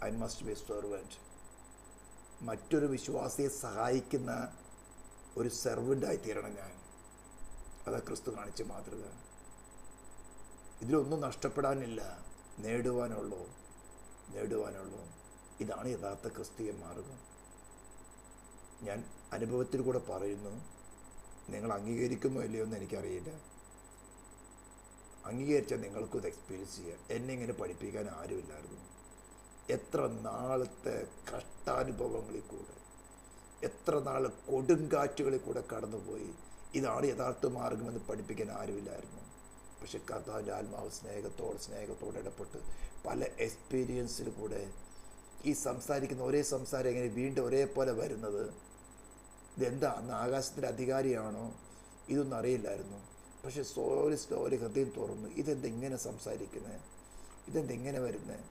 I must be A servant. മറ്റൊരു വിശ്വാസിയെ സഹായിക്കുന്ന ഒരു സെർവൻ്റായി തീരണം ഞാൻ. അതാ ക്രിസ്തു കാണിച്ച മാതൃക. ഇതിലൊന്നും നഷ്ടപ്പെടാനില്ല, നേടുവാനുള്ളൂ. ഇതാണ് യഥാർത്ഥ ക്രിസ്തീയ മാർഗം. ഞാൻ അനുഭവത്തിൽ കൂടെ പറയുന്നു. നിങ്ങൾ അംഗീകരിക്കുമോ ഇല്ലയോ എന്ന് എനിക്കറിയില്ല. അംഗീകരിച്ചാൽ നിങ്ങൾക്കും ഇത് എക്സ്പീരിയൻസ് ചെയ്യാം. എന്നെ ഇങ്ങനെ പഠിപ്പിക്കാൻ ആരുമില്ലായിരുന്നു. എത്ര നാളത്തെ കഷ്ടാനുഭവങ്ങളിൽ കൂടെ, എത്ര നാൾ കൊടുങ്കാറ്റുകളിൽ കൂടെ കടന്നുപോയി. ഇതാണ് യഥാർത്ഥ മാർഗമെന്ന് പഠിപ്പിക്കാൻ ആരുമില്ലായിരുന്നു. പക്ഷെ കർത്താവിൻ്റെ ആത്മാവ് സ്നേഹത്തോടെ ഇടപെട്ട് പല എക്സ്പീരിയൻസിൽ കൂടെ ഈ സംസാരിക്കുന്ന ഒരേ സംസാരം എങ്ങനെ വീണ്ടും ഒരേപോലെ വരുന്നത്, ഇതെന്താ, അന്ന് ആകാശത്തിൻ്റെ അധികാരിയാണോ, ഇതൊന്നും അറിയില്ലായിരുന്നു. പക്ഷെ സ്ലോലി ഹൃദയം തുറന്നു, ഇതെന്തെങ്ങനെ സംസാരിക്കുന്നത്, ഇതെന്തെങ്ങനെ വരുന്നത്,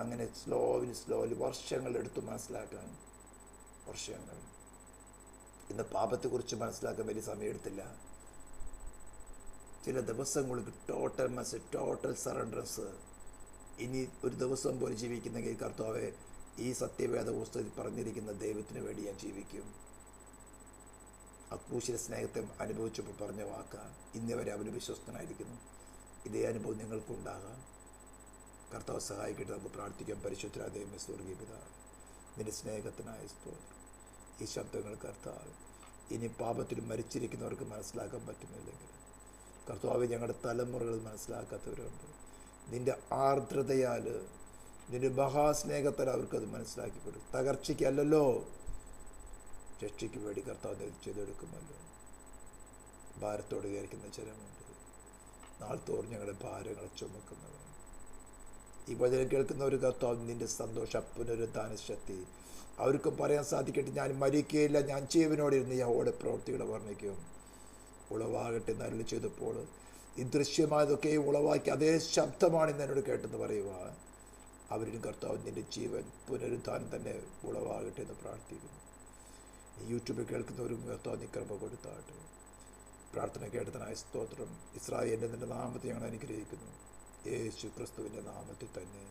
അങ്ങനെ സ്ലോലി വർഷങ്ങളെടുത്തു മനസ്സിലാക്കാൻ. വർഷങ്ങൾ. ഇന്ന് പാപത്തെക്കുറിച്ച് മനസ്സിലാക്കാൻ വലിയ സമയമെടുത്തില്ല. ചില ദിവസങ്ങൾക്ക് ടോട്ടൽ സറണ്ടറൻസ്. ഇനി ഒരു ദിവസം പോലും ജീവിക്കുന്നെങ്കിൽ കർത്താവേ, ഈ സത്യവേദ പുസ്തകത്തിൽ പറഞ്ഞിരിക്കുന്ന ദൈവത്തിന് വേണ്ടി ഞാൻ ജീവിക്കും. ആ ക്രൂശിലെ സ്നേഹത്തെ അനുഭവിച്ചപ്പോൾ പറഞ്ഞ വാക്കാണ്. ഇന്നേ വരെ അവന് വിശ്വസ്തനായിരിക്കുന്നു. ഇതേ അനുഭവം നിങ്ങൾക്കുണ്ടാകാം. കർത്താവ് സഹായിക്കട്ടെ. നമുക്ക് പ്രാർത്ഥിക്കാം. പരിശുദ്ധനായ ദൈവമേ, സ്വർഗ്ഗീയ പിതാവേ, നിന്റെ സ്നേഹത്തിനായ സ്തോത്രം. ഈ ശബ്ദങ്ങൾ കർത്താവ്, ഇനി പാപത്തിൽ മരിച്ചിരിക്കുന്നവർക്ക് മനസ്സിലാക്കാൻ പറ്റുന്നില്ലെങ്കിൽ കർത്താവ്, ഞങ്ങളുടെ തലമുറകൾ മനസ്സിലാക്കാത്തവരുണ്ട്. നിന്റെ ആർദ്രതയാൽ, നിന്റെ മഹാസ്നേഹത്താൽ അവർക്കത് മനസ്സിലാക്കി കൊടുക്കും. തകർച്ചയ്ക്കല്ലല്ലോ, രക്ഷയ്ക്ക് വേണ്ടി കർത്താവ് ചെയ്തെടുക്കുമല്ലോ. ഭാരത്തോട് കയറിക്കുന്ന ജനമുണ്ട്. നാൾ തോറും ഞങ്ങളുടെ ഭാരങ്ങളെ ചുമക്കുന്നവർ. ഈ വചനം കേൾക്കുന്ന ഒരു കർത്താവ്, നിന്റെ സന്തോഷ പുനരുദ്ധാന ശക്തി അവർക്കും പറയാൻ സാധിക്കട്ടെ. ഞാൻ മരിക്കുകയില്ല, ഞാൻ ജീവനോടെ ഇരുന്ന് യഹോവയുടെ പ്രവൃത്തികളെ വർണ്ണിക്കും. ഉളവാകട്ടെ എന്നരുളി ചെയ്തപ്പോൾ ഈ ദൃശ്യമായതൊക്കെ ഉളവാക്കി അതേ ശബ്ദമാണ് ഇന്ന് എന്നോട് കേട്ടെന്ന് പറയുക. അവരിലും കർത്താവ് നിന്റെ ജീവൻ പുനരുദ്ധാനം തന്നെ ഉളവാകട്ടെ എന്ന് പ്രാർത്ഥിക്കുന്നു. യൂട്യൂബിൽ കേൾക്കുന്നവരും കർത്താവ് നീ കൃപ കൊടുത്താട്ടെ. പ്രാർത്ഥന കേട്ടതിനായ സ്തോത്രം. ഇസ്രായേലിൻ്റെ നിന്റെ നാമത്തെ ഞങ്ങൾ അനുഗ്രഹിക്കുന്നു. യേശു ക്രിസ്തുവിൻ്റെ നാമത്തിൽ തന്നെ.